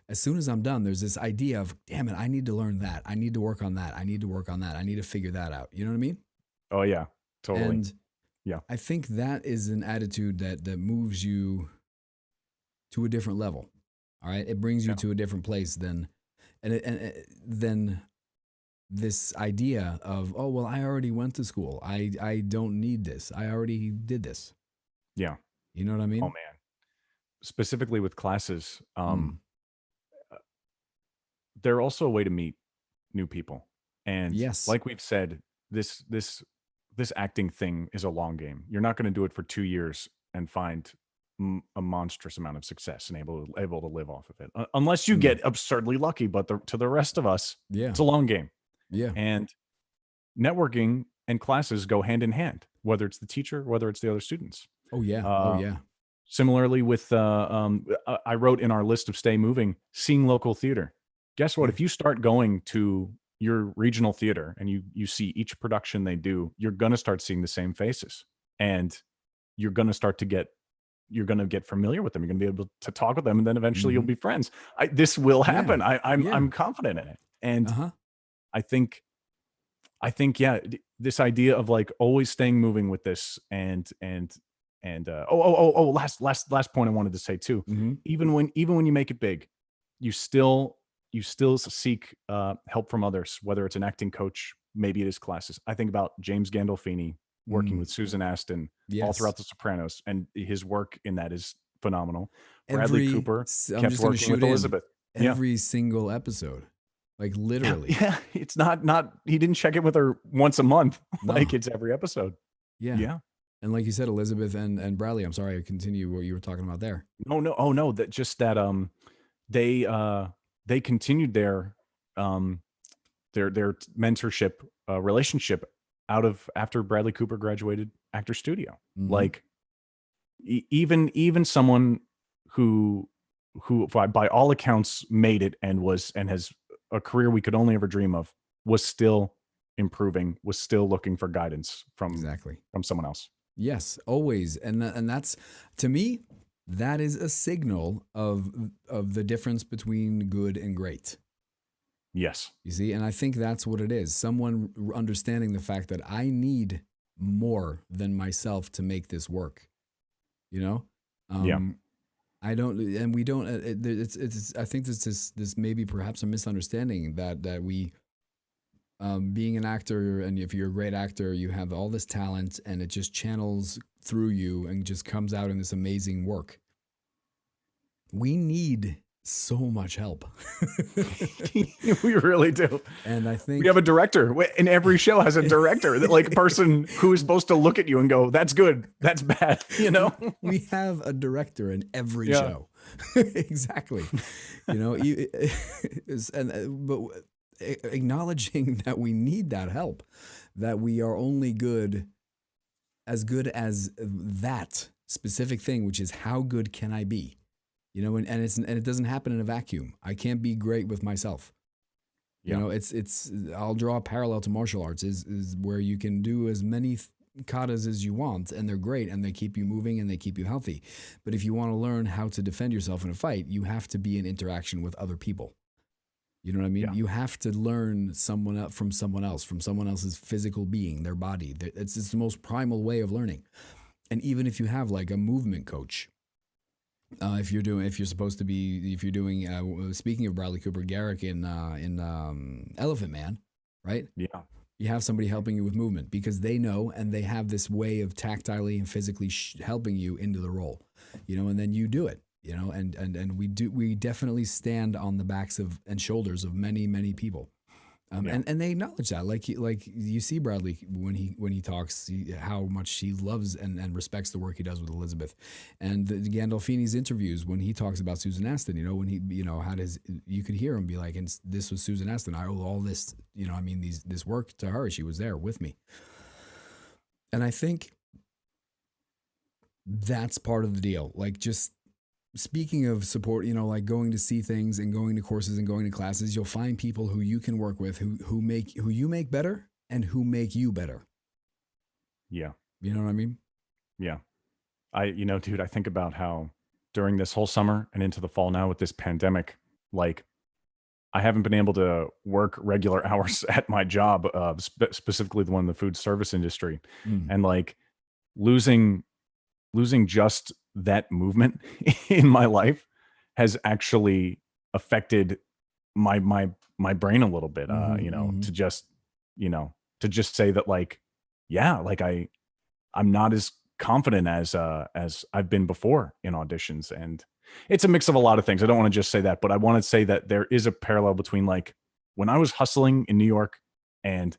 as soon as I'm done, there's this idea of, damn it, I need to learn that. I need to work on that. I need to work on that. I need to figure that out. You know what I mean? Oh yeah. Totally. And yeah. I think that is an attitude that moves you to a different level. All right. It brings you to a different place than this idea of, oh, well, I already went to school. I don't need this. I already did this. Yeah. You know what I mean? Oh man. Specifically with classes, they're also a way to meet new people. And Yes. like we've said, this acting thing is a long game. You're not going to do it for 2 years and find a monstrous amount of success and able to live off of it, unless you get absurdly lucky. But to the rest of us, Yeah. it's a long game. Yeah. And networking and classes go hand in hand, whether it's the teacher, whether it's the other students. Oh yeah. Oh yeah. Similarly with, I wrote in our list of stay moving, seeing local theater. Guess what? Yeah. If you start going to your regional theater and you see each production they do, you're going to start seeing the same faces, and you're going to start to get, you're going to get familiar with them. You're going to be able to talk with them, and then eventually you'll be friends. This will happen. I'm confident in it. And I think, yeah, this idea of like always staying moving with this, and last point I wanted to say too. Even when you make it big, you still seek help from others, whether it's an acting coach, maybe it is classes. I think about James Gandolfini working with Susan Aston all throughout The Sopranos, and his work in that is phenomenal. Bradley Cooper kept working with Elizabeth. Every single episode. Like literally. Yeah. It's not he didn't check it with her once a month. Like it's every episode. Yeah. And like you said, Elizabeth and Bradley, I'm sorry, I continue what you were talking about there. No, that just that they continued their mentorship relationship after Bradley Cooper graduated Actor Studio. Like even someone who by all accounts made it and has a career we could only ever dream of, was still improving, was still looking for guidance from someone else. Yes, always. And that's, to me, that is a signal of the difference between good and great. Yes. You see, and I think that's what it is. Someone understanding the fact that I need more than myself to make this work. You know? I don't, and we don't, it's I think this may be perhaps a misunderstanding that we, being an actor, and if you're a great actor, you have all this talent and it just channels through you and just comes out in this amazing work. We need so much help. We really do. And I think we have a director, and every show has a director, that like person who is supposed to look at you and go, that's good, that's bad, you know? We have a director in every show. Exactly. You know, but acknowledging that we need that help, that we are only good as that specific thing, which is how good can I be? You know, and it doesn't happen in a vacuum. I can't be great with myself. You know, I'll draw a parallel to martial arts is where you can do as many katas as you want, and they're great, and they keep you moving and they keep you healthy. But if you want to learn how to defend yourself in a fight, you have to be in interaction with other people. You know what I mean? Yeah. You have to learn from someone else's physical being, their body. It's the most primal way of learning. And even if you have like a movement coach, if you're doing speaking of Bradley Cooper, Garrick in Elephant Man, right? Yeah. You have somebody helping you with movement because they know, and they have this way of tactilely and physically helping you into the role, you know, and then you do it, you know, and we definitely stand on the backs and shoulders of many, many people. And they acknowledge that, like you see Bradley when he talks, how much he loves and respects the work he does with Elizabeth, and the Gandolfini's interviews when he talks about Susan Aston, you know, when he, you know, you could hear him be like, and this was Susan Aston, I owe all this, you know, I mean, this work to her, she was there with me, and I think that's part of the deal, like just. Speaking of support, you know, like going to see things and going to courses and going to classes, you'll find people who you can work with who you make better and who make you better. Yeah. You know what I mean? Yeah. Dude, I think about how during this whole summer and into the fall now with this pandemic, like I haven't been able to work regular hours at my job, specifically the one in the food service industry. And like losing just that movement in my life has actually affected my brain a little bit, to just say that, like, yeah, like I'm not as confident as I've been before in auditions. And it's a mix of a lot of things. I don't want to just say that, but I want to say that there is a parallel between, like, when I was hustling in New York and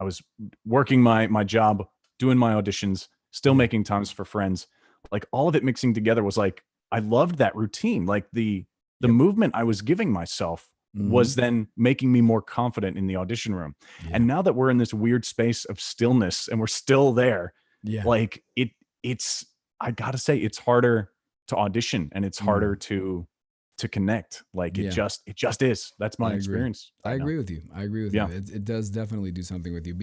I was working my job, doing my auditions, still making times for friends. Like all of it mixing together was like, I loved that routine. Like the movement I was giving myself was then making me more confident in the audition room. And now that we're in this weird space of stillness and we're still there, like it's, I gotta say, it's harder to audition and it's harder to connect. Like it just is. That's my experience. I agree with you. I agree with you. It does definitely do something with you.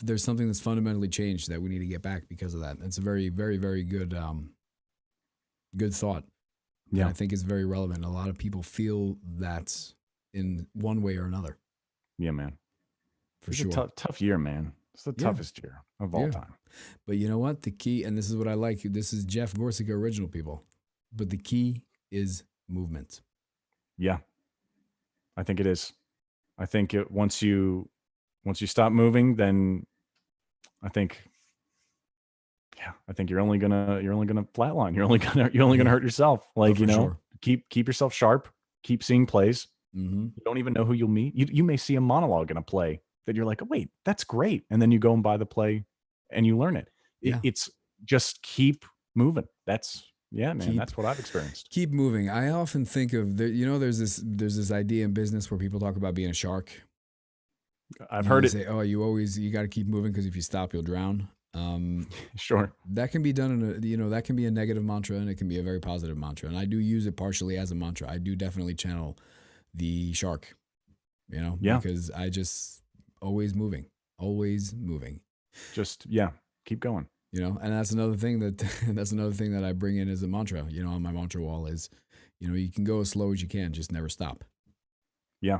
There's something that's fundamentally changed that we need to get back because of that. It's a very, very, very good, good thought. Yeah, I think it's very relevant. A lot of people feel that in one way or another. Yeah, man. For sure. Tough year, man. It's the toughest year of all time. But you know what? The key, and this is what I like. This is Jeff Gorsica original, people. But the key is movement. Yeah, I think it is. I think once you stop moving, then I think you're only gonna flatline. You're only gonna hurt yourself. Like, keep yourself sharp. Keep seeing plays. You don't even know who you'll meet. You may see a monologue in a play that you're like, oh wait, that's great, and then you go and buy the play, and you learn it. It's just keep moving. That's that's what I've experienced. Keep moving. I often think of there's this idea in business where people talk about being a shark. I've heard it. Say, oh, you got to keep moving because if you stop, you'll drown. Sure. That can be done in that can be a negative mantra and it can be a very positive mantra. And I do use it partially as a mantra. I do definitely channel the shark, because I just always moving. Just, keep going. And that's another thing that I bring in as a mantra, on my mantra wall is, you can go as slow as you can, just never stop. Yeah.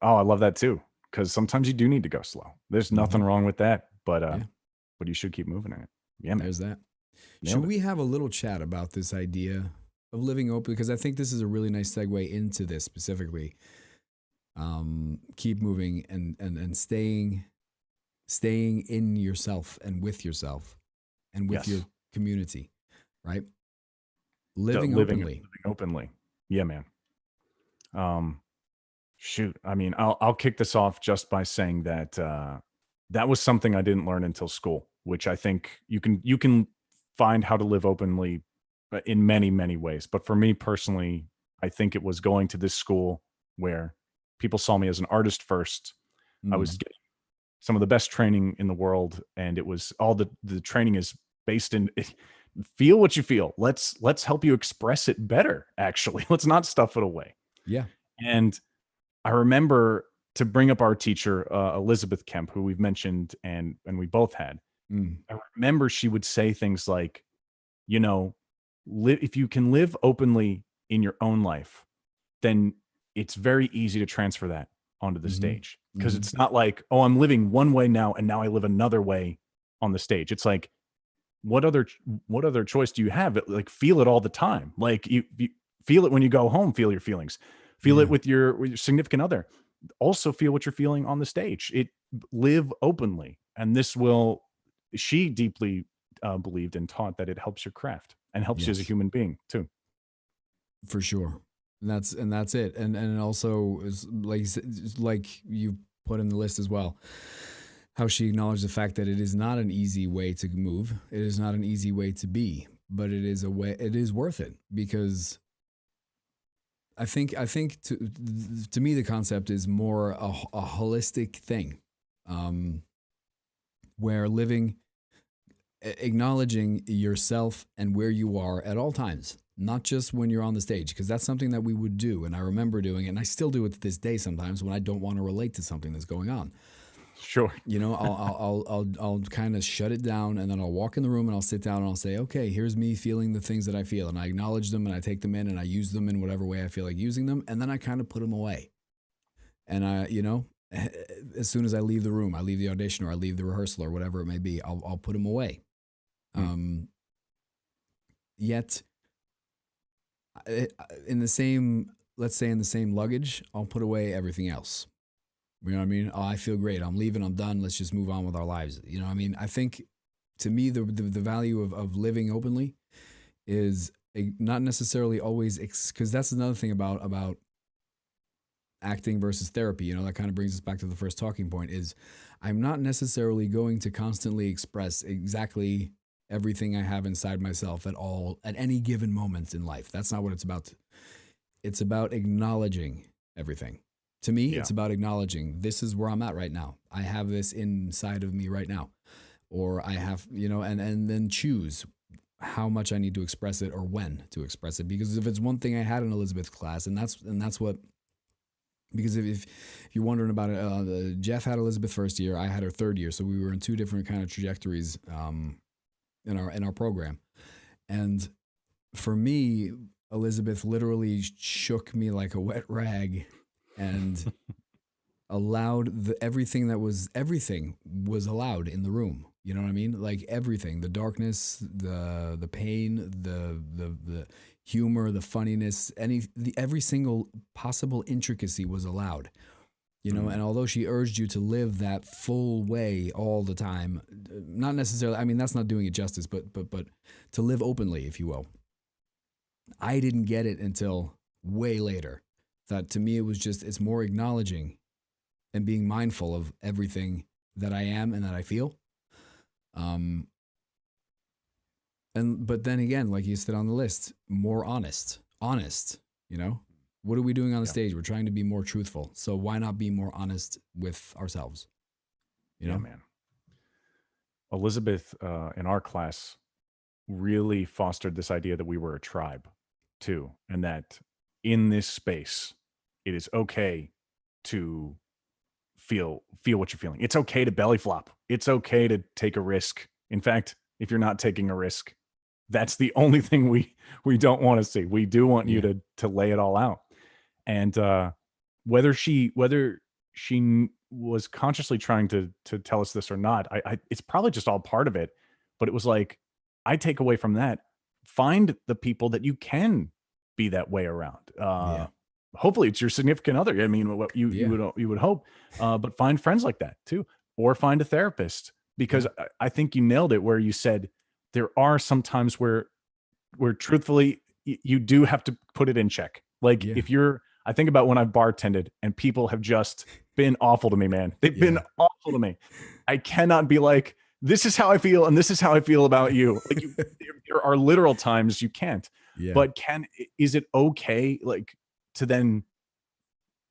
Oh, I love that too. Because sometimes you do need to go slow. There's nothing wrong with that, but you should keep moving in it. Yeah, man. There's that. Should we have a little chat about this idea of living open? Because I think this is a really nice segue into this specifically. Keep moving and staying in yourself and with your community, right? Living openly. Yeah, man. Shoot. I mean, I'll kick this off just by saying that that was something I didn't learn until school, which I think you can find how to live openly in many, many ways. But for me personally, I think it was going to this school where people saw me as an artist first. I was getting some of the best training in the world, and it was all the training is based in feel what you feel. Let's help you express it better. Actually, let's not stuff it away. Yeah. And I remember, to bring up our teacher, Elizabeth Kemp, who we've mentioned and we both had. I remember she would say things like, if you can live openly in your own life, then it's very easy to transfer that onto the stage. Because it's not like, oh, I'm living one way now and now I live another way on the stage. It's like, what other choice do you have? Like, feel it all the time. Like you feel it when you go home, feel your feelings. Feel it with your significant other. Also feel what you're feeling on the stage. Live openly. And she deeply believed and taught that it helps your craft and helps you as a human being too. For sure. And that's it. And also is like you put in the list as well, how she acknowledged the fact that it is not an easy way to move. It is not an easy way to be, but it is worth it, because I think to me the concept is more a holistic thing, where acknowledging yourself and where you are at all times, not just when you're on the stage, because that's something that we would do, and I remember doing it, and I still do it to this day sometimes when I don't want to relate to something that's going on. Sure. I'll kind of shut it down, and then I'll walk in the room and I'll sit down and I'll say, okay, here's me feeling the things that I feel, and I acknowledge them and I take them in and I use them in whatever way I feel like using them, and then I kind of put them away. And as soon as I leave the room, I leave the audition or I leave the rehearsal or whatever it may be, I'll put them away. Yet in the same luggage, I'll put away everything else. You know what I mean? Oh, I feel great. I'm leaving. I'm done. Let's just move on with our lives. You know what I mean? I think, to me, the value of living openly is not necessarily always, because that's another thing about acting versus therapy, that kind of brings us back to the first talking point, is I'm not necessarily going to constantly express exactly everything I have inside myself at any given moment in life. That's not what it's about. It's about acknowledging everything. To me, it's about acknowledging this is where I'm at right now. I have this inside of me right now. Or I have, and then choose how much I need to express it or when to express it. Because if it's one thing I had in Elizabeth's class, and that's what, because if you're wondering about it, Jeff had Elizabeth first year, I had her third year. So we were in two different kind of trajectories in our program. And for me, Elizabeth literally shook me like a wet rag and allowed everything was allowed in the room. You know what I mean? Like everything, the darkness, the pain, the humor, the funniness, every single possible intricacy was allowed. And although she urged you to live that full way all the time, not necessarily, I mean, that's not doing it justice, but to live openly, if you will. I didn't get it until way later. That to me, it's more acknowledging and being mindful of everything that I am and that I feel. But then again, like you said on the list, more honest, what are we doing on the stage? We're trying to be more truthful. So why not be more honest with ourselves? Yeah, man. Elizabeth, in our class, really fostered this idea that we were a tribe too. And that in this space, it is okay to feel what you're feeling. It's okay to belly flop. It's okay to take a risk. In fact, if you're not taking a risk, that's the only thing we don't want to see. We do want you to lay it all out. And whether she was consciously trying to tell us this or not, it's probably just all part of it. But it was like, I take away from that, find the people that you can be that way around. Hopefully it's your significant other. I mean, what you would hope, but find friends like that too, or find a therapist, because I think you nailed it where you said there are some times where truthfully you do have to put it in check. Like I think about when I've bartended and people have just been awful to me, man. They've been awful to me. I cannot be like, this is how I feel and this is how I feel about you. Like there are literal times you can't. But is it okay, like, to then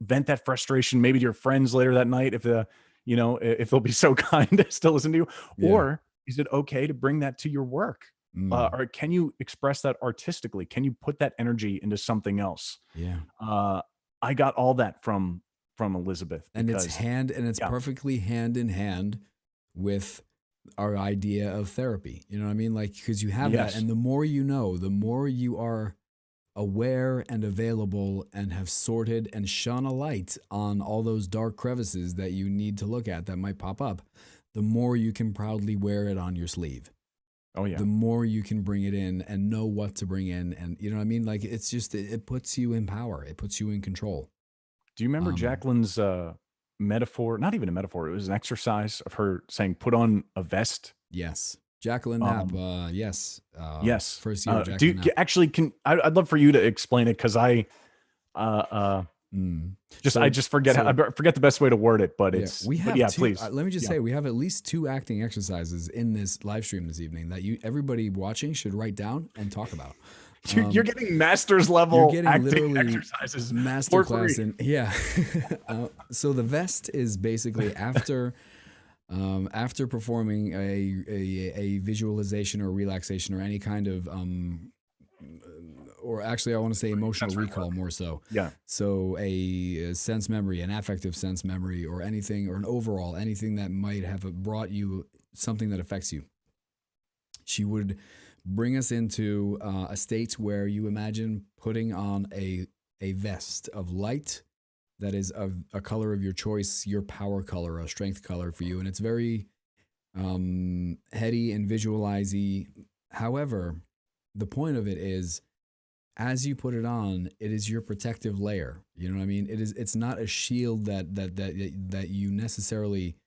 vent that frustration maybe to your friends later that night if they'll be so kind to still listen to you? Or is it okay to bring that to your work? Or can you express that artistically? Can you put that energy into something else? I got all that from Elizabeth, and it's perfectly hand in hand with our idea of therapy. You know what I mean? Like, because you have that, and the more you know, the more you are aware and available and have sorted and shone a light on all those dark crevices that you need to look at that might pop up, the more you can proudly wear it on your sleeve. The more you can bring it in and know what to bring in. And you know what I mean? Like, it's just, it puts you in power. It puts you in control. Do you remember Jacqueline's metaphor? Not even a metaphor. It was an exercise of her saying, put on a vest. Yes. Jacqueline Knapp. Yes. Yes. First year. Do you actually I'd love for you to explain it, because I just forget I forget the best way to word it, but please. Let me just say, we have at least 2 acting exercises in this live stream this evening that everybody watching should write down and talk about. You're getting master's level acting exercises, master class, so the vest is basically after performing a visualization or relaxation or any kind of or actually I want to say emotional recall more so. So a sense memory, an affective sense memory, or anything, or an overall anything that might have brought you something that affects you. She would bring us into a state where you imagine putting on a vest of light that is of a color of your choice, your power color, a strength color for you. And it's very heady and visualize-y. However, the point of it is, as you put it on, it is your protective layer. You know what I mean? It's not a shield that you necessarily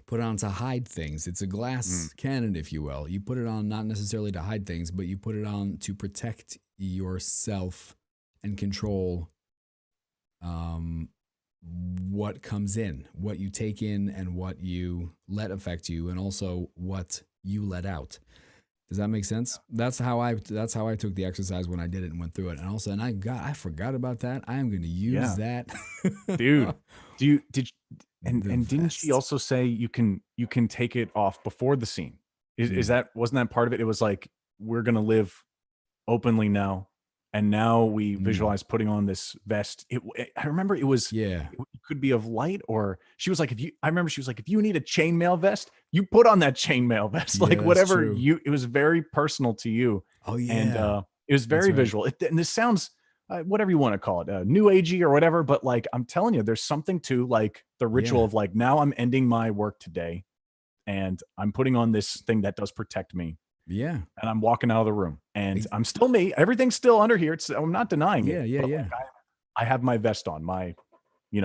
put on to hide things. It's a glass cannon, if you will. You put it on not necessarily to hide things, but you put it on to protect yourself and control what comes in, what you take in, and what you let affect you, and also what you let out. Does that make sense? That's how I took the exercise when I did it and went through it. And also, and I forgot about that. I am going to use that. Dude, and didn't she vest. also say you can take it off before the scene? Is that, wasn't that part of it? It was like, we're going to live openly now. And now we visualize putting on this vest. I remember it was, it could be of light, or she was like, I remember she was like, if you need a chainmail vest, you put on that chainmail vest, like whatever it was very personal to you. Oh yeah. And it was very visual. And this sounds, whatever you want to call it, new agey or whatever. But like, I'm telling you, there's something to like the ritual of like, now I'm ending my work today and I'm putting on this thing that does protect me. Yeah. And I'm walking out of the room and I'm still me. Everything's still under here. I'm not denying it. Yeah. Like, I have my vest on, my,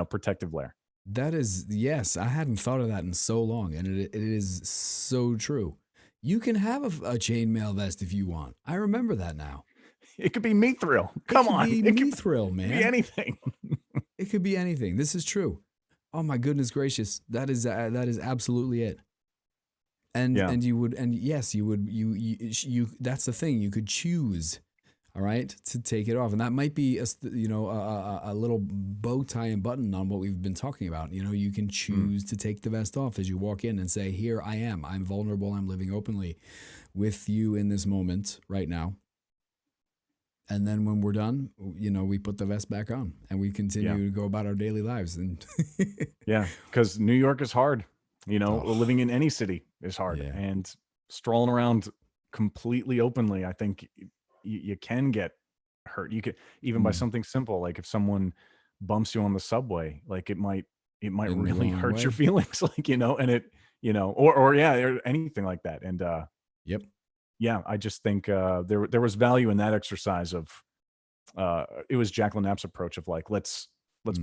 protective layer. That is, yes. I hadn't thought of that in so long. And it is so true. You can have a chainmail vest if you want. I remember that now. It could be Mithril. Come on. It could be Mithril, man. Be anything. It could be anything. This is true. Oh my goodness gracious. That is absolutely it. And you would that's the thing, you could choose, all right, to take it off. And that might be a little bow tie and button on what we've been talking about. You can choose to take the vest off as you walk in and say, here I am. I'm vulnerable. I'm living openly with you in this moment right now. And then when we're done, we put the vest back on and we continue to go about our daily lives. And because New York is hard. Living in any city is hard, and strolling around completely openly, I think you can get hurt. You could, even by something simple, like if someone bumps you on the subway, like it might really hurt your feelings, like, and it, or anything like that. And I just think there was value in that exercise of it was Jacqueline Knapp's approach of like, let's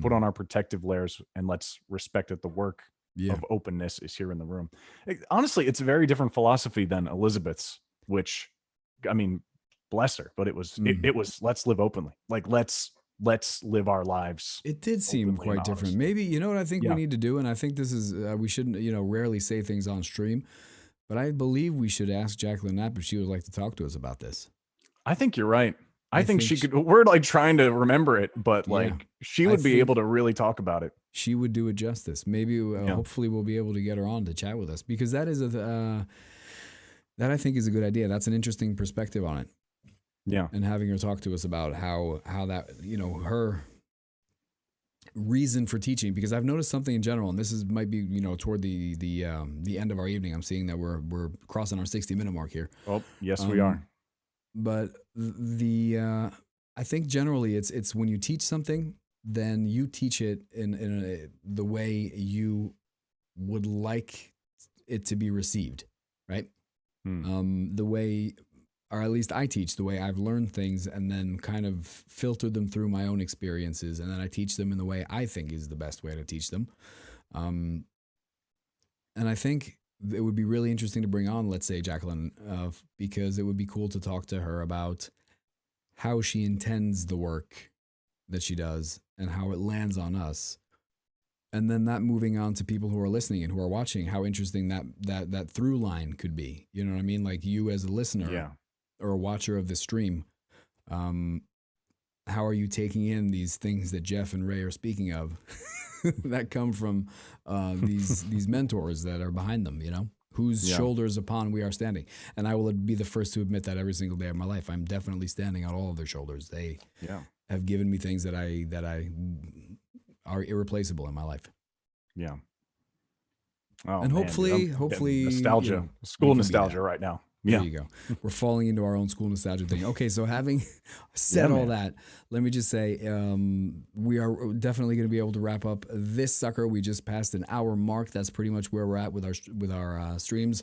put on our protective layers and let's respect that the work of openness is here in the room. Honestly, it's a very different philosophy than Elizabeth's, which, I mean, bless her, but it was it was let's live openly. Like let's live our lives. It did seem quite different. Maybe, what I think we need to do, and I think this is we shouldn't rarely say things on stream, but I believe we should ask Jacqueline Knapp if she would like to talk to us about this. I think you're right. I think she could. We're like trying to remember it, but like she would be able to really talk about it. She would do it justice. Maybe, hopefully, we'll be able to get her on to chat with us, because that is that I think is a good idea. That's an interesting perspective on it. Yeah, and having her talk to us about how that her reason for teaching, because I've noticed something in general, and this might be toward the end of our evening. I'm seeing that we're crossing our 60-minute mark here. Oh, yes, we are. But I think generally it's when you teach something, then you teach it in the way you would like it to be received, right? The way, or at least I teach the way I've learned things, and then kind of filter them through my own experiences, and then I teach them in the way I think is the best way to teach them. And I think it would be really interesting to bring on, let's say, Jacqueline, because it would be cool to talk to her about how she intends the work that she does and how it lands on us. And then that moving on to people who are listening and who are watching, how interesting that through line could be. You know what I mean? Like you as a listener or a watcher of the stream, how are you taking in these things that Jeff and Ray are speaking of that come from these mentors that are behind them, whose shoulders upon we are standing. And I will be the first to admit that every single day of my life, I'm definitely standing on all of their shoulders. They have given me things that I are irreplaceable in my life. Yeah. Oh, and hopefully nostalgia, school nostalgia right now. There you go. We're falling into our own school nostalgia thing. Okay, so having said all that, let me just say we are definitely going to be able to wrap up this sucker. We just passed an hour mark. That's pretty much where we're at with our streams.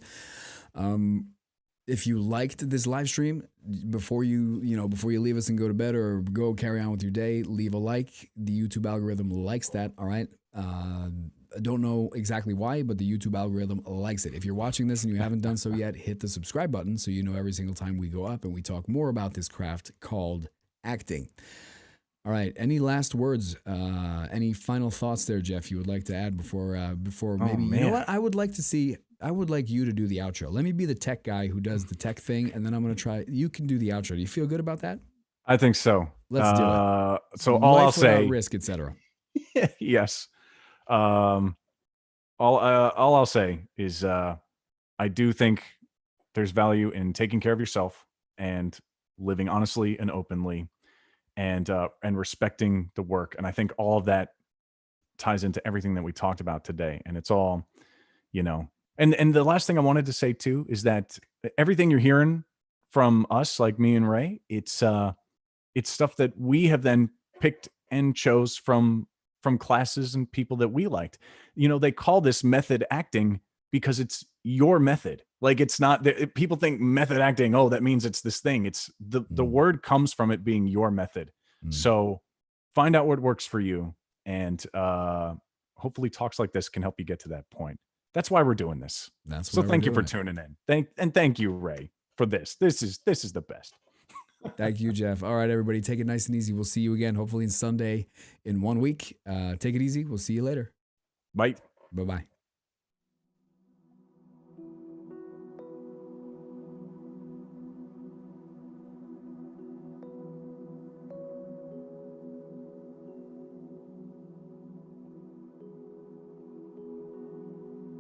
If you liked this live stream, before you leave us and go to bed or go carry on with your day, leave a like. The YouTube algorithm likes that. All right. I don't know exactly why, but the YouTube algorithm likes it. If you're watching this and you haven't done so yet, hit the subscribe button so you know every single time we go up and we talk more about this craft called acting. All right. Any last words? Any final thoughts there, Jeff? You would like to add before maybe you know what? I would like you to do the outro. Let me be the tech guy who does the tech thing, and then I'm gonna try. You can do the outro. Do you feel good about that? I think so. Let's do it. So all I'll say, risk, etc. Yes. All I'll say is I do think there's value in taking care of yourself and living honestly and openly, and respecting the work. And I think all of that ties into everything that we talked about today. And it's all, and the last thing I wanted to say too is that everything you're hearing from us, like me and Ray, it's stuff that we have then picked and chose from classes and people that we liked. They call this method acting because it's your method. Like, it's not that people think method acting, oh, that means it's this thing. It's the word comes from it being your method. So find out what works for you. And hopefully talks like this can help you get to that point. That's why we're doing this. So thank you for tuning in. Thank you, Ray, for this. This is the best. Thank you, Jeff. All right, everybody, take it nice and easy. We'll see you again, hopefully on Sunday in 1 week. Take it easy. We'll see you later. Bye. Bye-bye.